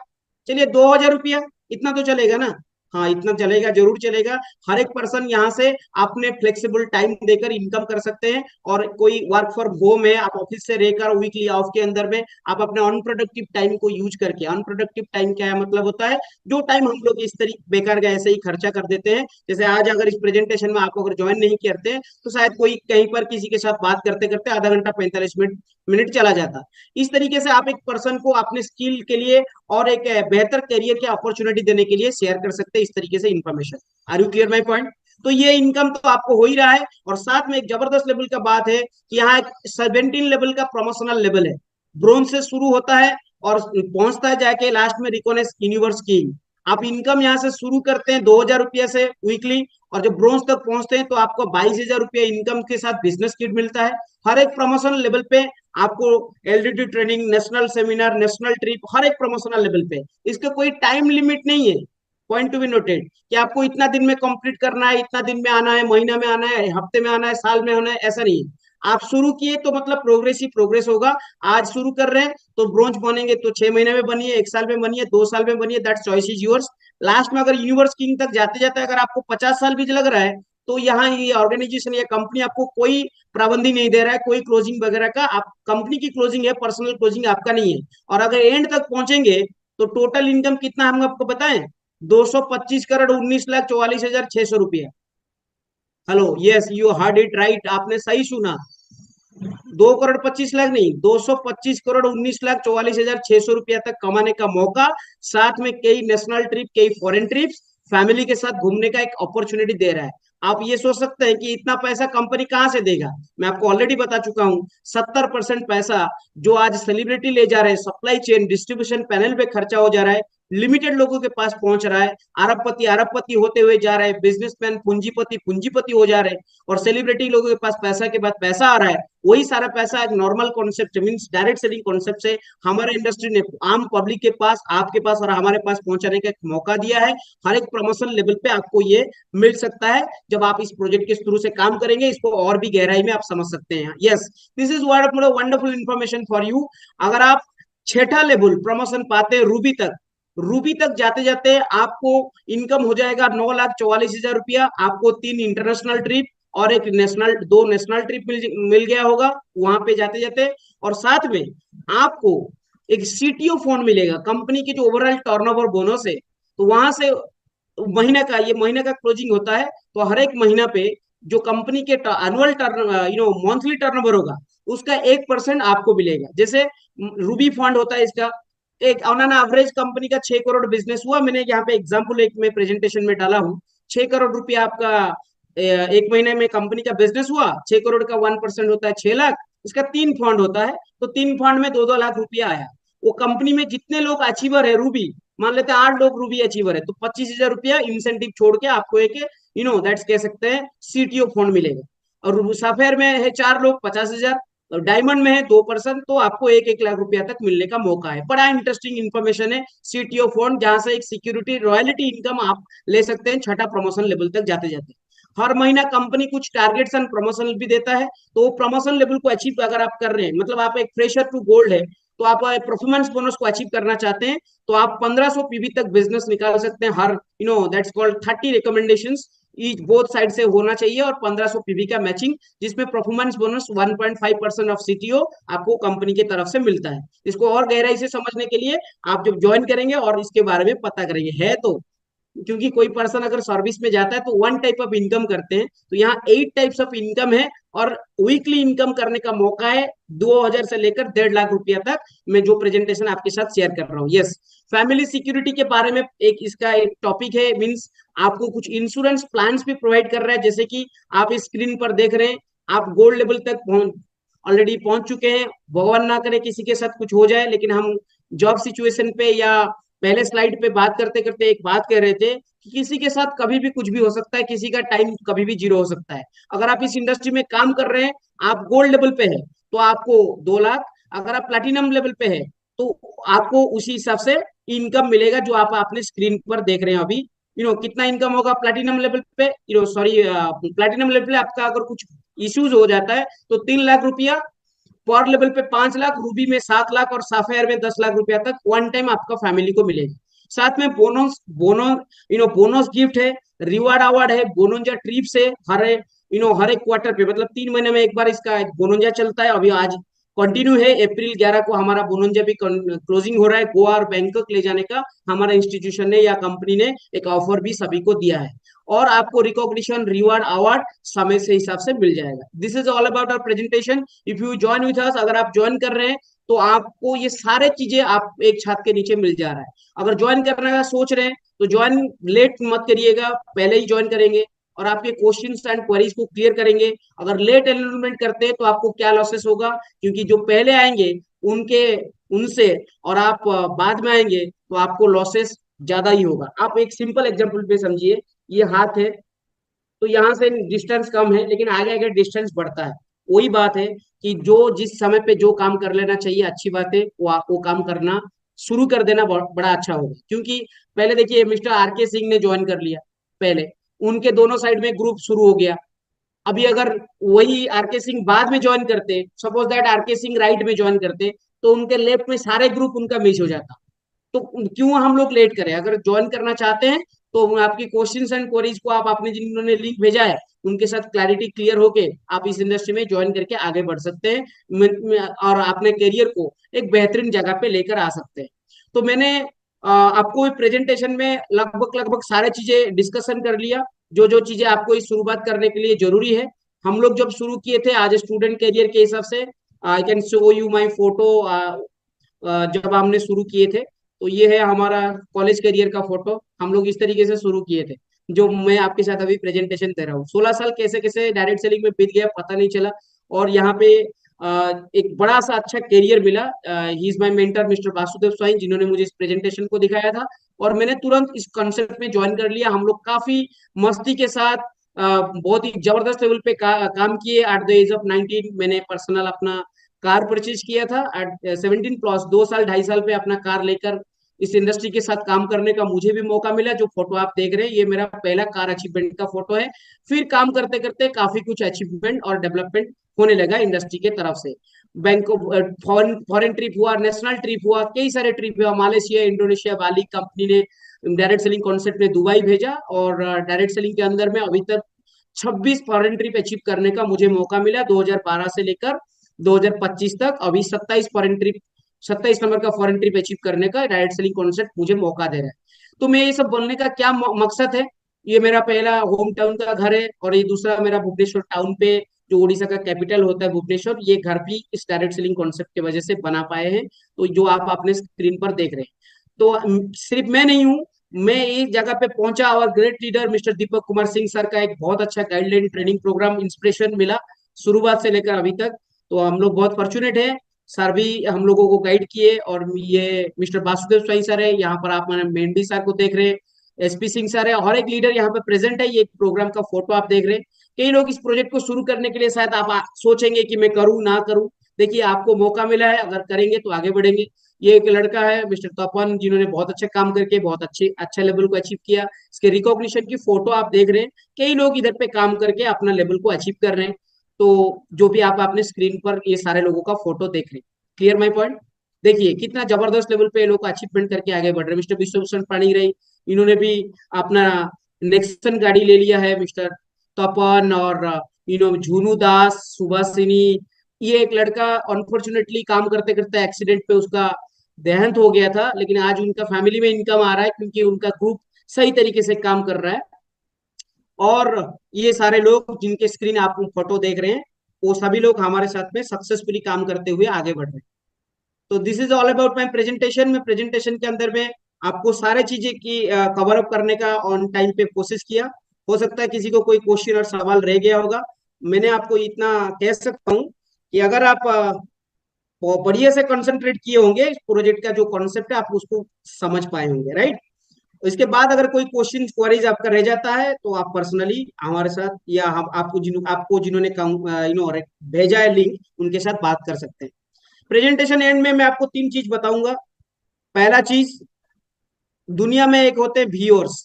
Speaker 1: चलिए 2,000 रुपया, इतना तो चलेगा ना? हाँ इतना चलेगा, जरूर चलेगा। हर एक पर्सन यहाँ से अपने फ्लेक्सिबल टाइम देकर इनकम कर सकते हैं। और कोई वर्क फ्रॉम होम है, आप ऑफिस से रहकर वीकली ऑफ के अंदर में आप अपने अनप्रोडक्टिव टाइम को यूज करके, अनप्रोडक्टिव टाइम क्या है मतलब होता है जो टाइम हम लोग इस तरीके बेकार का ऐसे ही खर्चा कर देते हैं। जैसे आज अगर इस प्रेजेंटेशन में आप अगर ज्वाइन नहीं करते, तो शायद कोई कहीं पर किसी के साथ बात करते करते आधा घंटा 45 मिनट मिनट चला जाता। इस तरीके से आप एक पर्सन को अपने स्किल के लिए और एक बेहतर करियर की अपॉर्चुनिटी देने के लिए शेयर कर सकते हैं इस तरीके से information. Are you clear my point? तो ये इनकम तो आपको हो ही रहा है, और साथ में एक जबरदस्त लेवल का बात है कि यहाँ एक 17 लेवल का प्रमोशनल लेवल है। ब्रोंज से शुरू होता है और पहुंचता है जाके लास्ट में रिकॉनेस यूनिवर्स किंग। आप इनकम यहाँ से शुरू करते हैं 2,000 रुपया से वीकली, और जब ब्रोंज तक पहुंचते हैं तो आपको 22,000 रुपया इनकम के साथ बिजनेस किट मिलता है। हर एक प्रमोशनल लेवल पे आपको LDT training, national seminar, national trip, हर एक प्रमोशनल लेवल पे। इसका कोई टाइम लिमिट नहीं है। पॉइंट टू बी नोटेड कि आपको इतना दिन में कंप्लीट करना है, इतना दिन में आना है, महीना में आना है, हफ्ते में आना है, साल में होना है, ऐसा नहीं है। आप शुरू किए तो मतलब प्रोग्रेसिव प्रोग्रेस होगा। आज शुरू कर रहे हैं तो ब्रोंज बनेंगे तो 6 महीने में बनिए, 1 साल में बनिए, 2 साल में बनिए, that choice is yours. Last में अगर यूनिवर्स किंग तक जाते जाते अगर आपको 50 साल भी लग रहा है, तो यहाँ ये ऑर्गेनाइजेशन या कंपनी आपको कोई पाबंदी नहीं दे रहा है, कोई क्लोजिंग वगैरह का। आप कंपनी की क्लोजिंग है, पर्सनल क्लोजिंग आपका नहीं है। और अगर एंड तक पहुंचेंगे तो टोटल इनकम कितना हम आपको बताएं? 225,19,44,600 रुपया। Hello, yes you heard it right, आपने सही सुना। 2,25,00,000 नहीं, 225,19,44,600 रुपया तक कमाने का मौका, साथ में कई नेशनल ट्रिप, कई फॉरेन ट्रिप्स, फैमिली के साथ घूमने का एक अपॉर्चुनिटी दे रहा है। आप ये सोच सकते हैं कि इतना पैसा कंपनी कहाँ से देगा। मैं आपको ऑलरेडी बता चुका हूँ, 70% पैसा जो आज सेलिब्रिटी ले जा रहे हैं, सप्लाई चेन डिस्ट्रीब्यूशन पैनल पे खर्चा हो जा रहा है, लिमिटेड लोगों के पास पहुंच रहा है। अरबपति होते हुए जा रहे हैं, बिजनेसमैन पूंजीपति पूंजीपति हो जा रहे हैं, और सेलिब्रिटी लोगों के पास पैसा के बाद पैसा आ रहा है। वही सारा पैसा एक normal concept mean direct selling concept से हमारे इंडस्ट्री ने आम पब्लिक के पास, आपके पास और हमारे पास पहुंचाने का एक मौका दिया है। हर एक प्रमोशन लेवल पे आपको ये मिल सकता है जब आप इस प्रोजेक्ट के थ्रू से काम करेंगे। इसको और भी गहराई में आप समझ सकते हैं। Yes, this is wonderful information for you. अगर आप छठा लेवल प्रमोशन पाते हैं रूबी तक जाते जाते आपको इनकम हो जाएगा 9,44,000 रुपया। आपको 3 इंटरनेशनल ट्रिप और एक नेशनल, 2 नेशनल ट्रिप मिल गया होगा वहां पे जाते जाते। और साथ में आपको एक सीटीओ फंड मिलेगा, कंपनी की जो ओवरऑल टर्नओवर बोनस है, तो वहां से महीने का, ये महीने का क्लोजिंग होता है, तो हर एक महीना पे जो कंपनी के एनुअल टर्न मंथली टर्नओवर होगा, उसका 1% आपको मिलेगा। जैसे रूबी फंड होता है, इसका एक ऑन एन एवरेज कंपनी का 6 करोड़ बिजनेस हुआ, मैंने यहाँ पे एग्जांपल एक में प्रेजेंटेशन में डाला हूँ। 6 करोड़ रुपया आपका एक महीने में कंपनी का बिजनेस हुआ, 6 करोड़ का 1% होता है 6 लाख। इसका 3 फंड होता है, तो 3 फंड में 2-2 लाख रुपया आया। वो कंपनी में जितने लोग अचीवर है रूबी, मान लेते हैं 8 लोग रूबी अचीवर है, तो 25,000 रुपया इंसेंटिव छोड़ के आपको एक दैट्स कह सकते हैं सीटीओ फंड मिलेगा। और सफेयर में है 4 लोग, 50,000। और डायमंड में है 2%, तो आपको 1-1 लाख रुपया तक मिलने का मौका है। बड़ा इंटरेस्टिंग इन्फॉर्मेशन है सीटीओ फंड, जहां से एक सिक्योरिटी रॉयल्टी इनकम आप ले सकते हैं छठा प्रमोशन लेवल तक जाते जाते। हर महीना कंपनी कुछ टारगेट्स एंड प्रमोशन भी देता है, तो वो प्रमोशन लेवल को अचीव अगर आप कर रहे हैं, मतलब आप एक फ्रेशर टू गोल्ड है, तो आप परफॉर्मेंस बोनस को अचीव करना चाहते हैं, तो आप 1500 पीवी तक बिजनेस निकाल सकते हैं। Her that's called 30 recommendations each both side से होना चाहिए, और 1500 पीवी का मैचिंग, जिसमें परफॉर्मेंस बोनस 1.5% ऑफ सीटीओ आपको कंपनी की तरफ से मिलता है। इसको और गहराई से समझने के लिए आप जब ज्वाइन करेंगे और इसके बारे में पता करेंगे, है तो क्योंकि कोई पर्सन अगर सर्विस में जाता है तो 1 टाइप ऑफ इनकम करते हैं, तो यहाँ 8 टाइप्स ऑफ इनकम है, और वीकली इनकम करने का मौका है 2,000 से लेकर 1.5 लाख रुपया तक। मैं जो प्रेजेंटेशन आपके साथ शेयर कर रहा हूँ, यस। फैमिली सिक्योरिटी के बारे में एक इसका एक टॉपिक है, मीन्स आपको कुछ इंश्योरेंस प्लान भी प्रोवाइड कर रहा है। जैसे कि आप स्क्रीन पर देख रहे हैं, आप गोल्ड लेवल तक ऑलरेडी पहुंच चुके हैं। भगवान ना करे किसी के साथ कुछ हो जाए, लेकिन हम जॉब सिचुएशन पे या पहले स्लाइड पे बात करते करते एक बात कह रहे थे कि किसी के साथ कभी भी कुछ भी हो सकता है, किसी का टाइम कभी भी जीरो हो सकता है। अगर आप इस इंडस्ट्री में काम कर रहे हैं, आप गोल्ड लेवल पे है, तो आपको 2 लाख। अगर आप प्लेटिनम लेवल पे है, तो आपको उसी हिसाब से इनकम मिलेगा जो आप अपने स्क्रीन पर देख रहे हैं अभी। कितना इनकम होगा प्लेटिनम लेवल पे, सॉरी, प्लेटिनम लेवल पे आपका अगर कुछ इश्यूज हो जाता है तो 3 लाख रुपया, पर लेवल पे 5 लाख, रूबी में 7 लाख, और साफायर में 10 लाख रुपया तक वन टाइम आपका फैमिली को मिलेगा। साथ में बोनस बोनस बोनस गिफ्ट है, रिवार्ड अवार्ड है, बोनोंजा ट्रिप्स है। हर एक क्वार्टर पे, मतलब 3 महीने में एक बार इसका बोनोंजा चलता है। अभी आज कंटिन्यू है, अप्रैल 11 को हमारा बोनोंजा भी क्लोजिंग हो रहा है। गोवा और बैंकॉक ले जाने का हमारा इंस्टीट्यूशन ने या कंपनी ने एक ऑफर भी सभी को दिया है। और आपको रिकॉग्निशन, रिवार्ड, अवार्ड समय से हिसाब से मिल जाएगा। This is all about our presentation. If you join with us, अगर आप ज्वाइन कर रहे हैं, तो आपको ये सारे चीजें आप एक छत के नीचे मिल जा रहा है। अगर ज्वाइन करने का सोच रहे हैं, तो ज्वाइन लेट मत करिएगा, पहले ही ज्वाइन करेंगे और आपके क्वेश्चंस एंड क्वेरीज को क्लियर करेंगे। अगर लेट एनरोलमेंट करते हैं, तो आपको क्या लॉसेस होगा, क्योंकि जो पहले आएंगे उनके उनसे, और आप बाद में आएंगे, तो आपको लॉसेस ज्यादा ही होगा। आप एक सिंपल एग्जांपल पे समझिए, ये हाथ है, तो यहाँ से डिस्टेंस कम है, लेकिन आगे आगे डिस्टेंस बढ़ता है। वही बात है कि जो जिस समय पे जो काम कर लेना चाहिए, अच्छी बात है, वो काम करना शुरू कर देना बड़ा अच्छा होगा। क्योंकि पहले देखिए, मिस्टर आर के सिंह ने ज्वाइन कर लिया, पहले उनके दोनों साइड में ग्रुप शुरू हो गया। अभी अगर वही आर के सिंह बाद में ज्वाइन करते, सपोज दैट आर के सिंह राइट में ज्वाइन करते, तो उनके लेफ्ट में सारे ग्रुप उनका मिस हो जाता। तो क्यों हम लोग लेट करें? अगर ज्वाइन करना चाहते हैं, तो आपकी क्वेश्चंस एंड क्वेरीज को आप आपने जिन्होंने लिंक भेजा है उनके साथ क्लैरिटी क्लियर होके आप इस इंडस्ट्री में ज्वाइन करके आगे बढ़ सकते हैं, और अपने करियर को एक बेहतरीन जगह पे लेकर आ सकते हैं। तो मैंने आपको प्रेजेंटेशन में लगभग लगभग सारे चीजें डिस्कशन कर लिया, जो जो चीजें आपको इस शुरुआत करने के लिए जरूरी है। हम लोग जब शुरू किए थे आज स्टूडेंट करियर के हिसाब से, I can show you my photo. जब हमने शुरू किए थे, तो ये है हमारा कॉलेज करियर का फोटो, हम लोग इस तरीके से शुरू किए थे। जो मैं आपके साथ अभी प्रेजेंटेशन दे रहा हूँ। 16 साल कैसे कैसे डायरेक्ट सेलिंग में बीत गया पता नहीं चला। और यहाँ पे एक बड़ा सा अच्छा करियर मिला। He is my mentor mister Vasudev swine, जिन्होंने मुझे इस प्रेजेंटेशन को दिखाया था, और मैंने तुरंत इस कॉन्सेप्ट में ज्वाइन कर लिया। हम लोग काफी मस्ती के साथ बहुत ही जबरदस्त लेवल पे काम किए। एट द एज ऑफ 19 मैंने पर्सनल अपना कार परचेज किया था। एट 17 प्लस 2 साल 2.5 साल पे अपना कार लेकर इस इंडस्ट्री के साथ काम करने का मुझे भी मौका मिला। जो फोटो आप देख रहे हैं ये मेरा पहला कार अचीवमेंट का फोटो है। फिर काम करते करते काफी कुछ अचीवमेंट और डेवलपमेंट होने लगा इंडस्ट्री के तरफ से। Bank of foreign foreign trip हुआ, नेशनल ट्रिप हुआ, कई सारे ट्रिप हुआ, मालয়েशिया, इंडोनेशिया, बाली। कंपनी ने डायरेक्ट सेलिंग कॉन्सेप्ट में दुबई भेजा, और डायरेक्ट सेलिंग के अंदर में अभी तक 26 फॉरेन ट्रिप अचीव करने का मुझे मौका मिला 2012 से लेकर 2025 तक। अभी 27 नंबर का फॉरेन ट्रिप अचीव करने का डायरेक्ट सेलिंग कॉन्सेप्ट मुझे मौका दे रहा है। तो मैं ये सब बोलने का क्या मकसद है, ये मेरा पहला होम टाउन का घर है, और ये दूसरा मेरा भुवनेश्वर टाउन पे, जो उड़ीसा का कैपिटल होता है भुवनेश्वर, ये घर भी इस डायरेक्ट सेलिंग कॉन्सेप्ट की वजह से बना पाए हैं। तो जो आप अपने स्क्रीन पर देख रहे हैं, तो सिर्फ मैं नहीं हूँ, मैं इस जगह पे पहुंचा और great leader mister Deepak Kumar Singh sir का एक बहुत अच्छा गाइडलाइन ट्रेनिंग प्रोग्राम इंस्पिरेशन मिला शुरुआत से लेकर अभी तक। तो हम लोग बहुत फॉर्चुनेट है। सर भी हम लोगों को गाइड किए, और ये मिस्टर वासुदेव स्वाई सर है, यहाँ पर आप मेंढी सर को देख रहे हैं, एसपी सिंह सर है, हर एक लीडर यहाँ पे प्रेजेंट है। ये प्रोग्राम का फोटो आप देख रहे हैं। कई लोग इस प्रोजेक्ट को शुरू करने के लिए शायद आप सोचेंगे कि मैं करूँ ना करूँ। देखिए, आपको मौका मिला है, अगर करेंगे तो आगे बढ़ेंगे। ये एक लड़का है मिस्टर तपन, जिन्होंने बहुत अच्छा काम करके बहुत अच्छे लेवल को अचीव किया। इसके रिकॉग्निशन की फोटो आप देख रहे हैं। कई लोग इधर पे काम करके अपना लेवल को अचीव कर रहे हैं। तो जो भी आप अपने स्क्रीन पर ये सारे लोगों का फोटो देख रहे हैं, क्लियर माई पॉइंट। देखिए कितना जबरदस्त लेवल पे ये लोग अचीवमेंट करके आगे बढ़ रहे हैं। मिस्टर विश्वभूषण पाणिग्राही, इन्होंने भी अपना नेक्सन गाड़ी ले लिया है। मिस्टर तपन और झुनू दास, सुभाषिनी, ये एक लड़का अनफॉर्चुनेटली काम करते करते एक्सीडेंट पे उसका देहांत हो गया था, लेकिन आज उनका फैमिली में इनकम आ रहा है क्योंकि उनका ग्रुप सही तरीके से काम कर रहा है। और ये सारे लोग जिनके स्क्रीन आप फोटो देख रहे हैं, वो सभी लोग हमारे साथ में सक्सेसफुली काम करते हुए आगे बढ़ रहे हैं। तो this is all about my presentation. में प्रेजेंटेशन के अंदर में आपको सारे चीजें की कवर अप करने का ऑन टाइम पे कोशिश किया। हो सकता है किसी को कोई क्वेश्चन और सवाल रह गया होगा। मैंने आपको इतना कह सकता हूँ कि अगर आप बढ़िया से कंसंट्रेट किए होंगे, इस प्रोजेक्ट का जो कॉन्सेप्ट है आप उसको समझ पाए होंगे, राइट। इसके बाद अगर कोई क्वेश्चन क्वेरीज आपका रह जाता है तो आप पर्सनली हमारे साथ, या हम आपको जिन्होंने भेजा है लिंक, उनके साथ बात कर सकते हैं। प्रेजेंटेशन एंड में मैं आपको 3 चीज बताऊंगा। पहला चीज, दुनिया में एक होते हैं व्यूअर्स।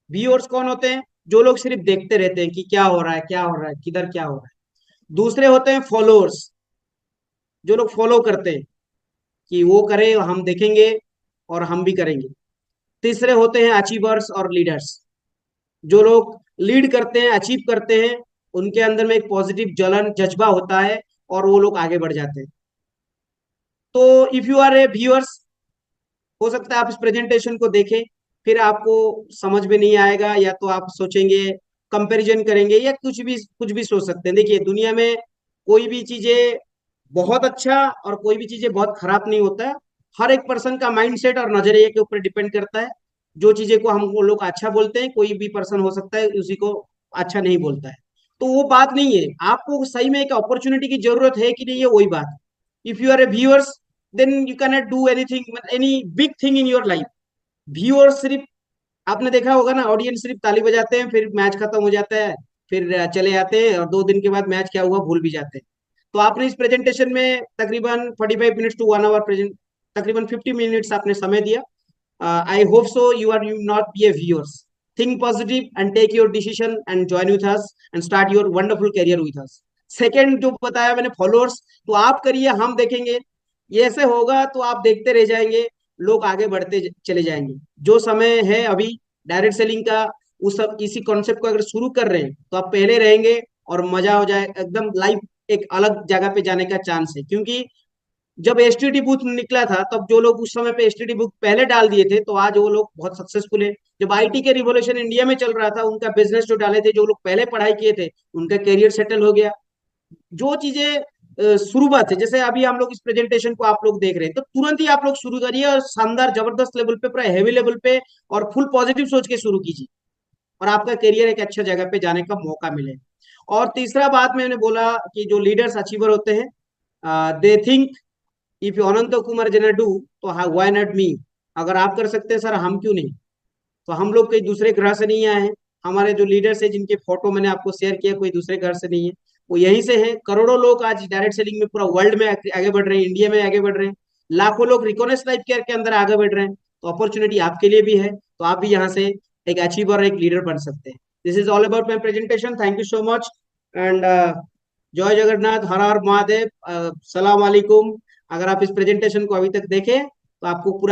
Speaker 1: व्यूअर्स कौन होते हैं? जो लोग सिर्फ देखते रहते हैं कि क्या हो रहा है, क्या हो रहा है, किधर क्या हो रहा है। दूसरे होते हैं फॉलोअर्स, जो लोग फॉलो करते हैं कि वो करे हम देखेंगे और हम भी करेंगे। तीसरे होते हैं अचीवर्स और लीडर्स, जो लोग लीड करते हैं, अचीव करते हैं, उनके अंदर में एक पॉजिटिव जलन जज्बा होता है, और वो लोग आगे बढ़ जाते हैं। तो if you are a viewers, हो सकता है आप इस प्रेजेंटेशन को देखें, फिर आपको समझ में नहीं आएगा, या तो आप सोचेंगे, कंपैरिजन करेंगे, या कुछ भी सोच सकते हैं। देखिए, दुनिया में कोई भी चीजें बहुत अच्छा और कोई भी चीजें बहुत खराब नहीं होता है। हर एक पर्सन का माइंडसेट और नजरिए के ऊपर डिपेंड करता है। जो चीजें को हम लोग अच्छा बोलते हैं, कोई भी पर्सन हो सकता है उसी को अच्छा नहीं बोलता है। तो वो बात नहीं है। आपको सही में एक अपॉर्चुनिटी की जरूरत है कि नहीं, है वही बात। If you are a viewers, then you can not do anything, any big thing in your life. Viewers सिर्फ, आपने देखा होगा ना, ऑडियंस सिर्फ ताली बजाते हैं, फिर मैच खत्म हो जाता है, फिर चले जाते हैं, और 2 दिन के बाद मैच क्या हुआ भूल भी जाते हैं। तो आपने इस प्रेजेंटेशन में तकरीबन 45 मिनट्स टू 1 आवर प्रेजेंट, तकरीबन 50 मिनट्स आपने समय दिया। I hope so you are you not be a viewers. Think positive and take your decision and join with us and start your wonderful career with us. Second जो बताया मैंने, followers, तो आप करिए, हम देखेंगे। ये ऐसे होगा तो आप देखते रह जाएंगे, लोग आगे बढ़ते चले जाएंगे। जो समय है अभी डायरेक्ट सेलिंग का, उस सब इसी कॉन्सेप्ट को अगर शुरू कर रहे हैं तो आप पहले रहेंगे, और मजा हो जाए एकदम। लाइफ एक अलग जगह पे जाने का चांस है, क्योंकि जब एसटीडी बूथ निकला था, तब जो लोग उस समय पे एसटीडी बूथ पहले डाल दिए थे, तो आज वो लोग बहुत सक्सेसफुल है। जब आईटी के रिवोल्यूशन इंडिया में चल रहा था, उनका बिजनेस जो डाले थे, जो लोग पहले पढ़ाई किए थे, उनका करियर सेटल हो गया। जो चीजें शुरुआत है, जैसे अभी हम लोग इस प्रेजेंटेशन को आप लोग देख रहे हैं, तो तुरंत ही आप लोग शुरू करिए और शानदार जबरदस्त लेवल पे, पूरा हैवी लेवल पे और फुल पॉजिटिव सोच के शुरू कीजिए, और आपका करियर एक अच्छा जगह पे जाने का मौका मिले। और तीसरा बात मैंने बोला कि जो लीडर्स अचीवर होते हैं, दे थिंक इफ अनंत कुमार जना डू, तो व्हाई नॉट मी। अगर आप कर सकते हैं सर, हम क्यों नहीं। तो हम लोग कई दूसरे ग्रह से नहीं आए हैं। हमारे जो लीडर्स है जिनके फोटो मैंने आपको शेयर किया, कोई दूसरे ग्रह से नहीं है, वो यहीं से हैं। करोड़ों लोग आज डायरेक्ट सेलिंग में पूरा वर्ल्ड में आगे बढ़ रहे हैं, इंडिया में आगे बढ़ रहे हैं। लाखों लोग रिकॉग्नाइज्ड लाइफ केयर के अंदर आगे बढ़ रहे हैं। तो अपॉर्चुनिटी आपके लिए भी है, तो आप भी यहाँ से एक अचीवर और एक लीडर बन सकते हैं। This is all about my presentation. Thank you so much and जय जगन्नाथ, हर हर महादेव, सलाम वालेकुम। अगर आप इस प्रेजेंटेशन को अभी तक देखें तो आपको पूरा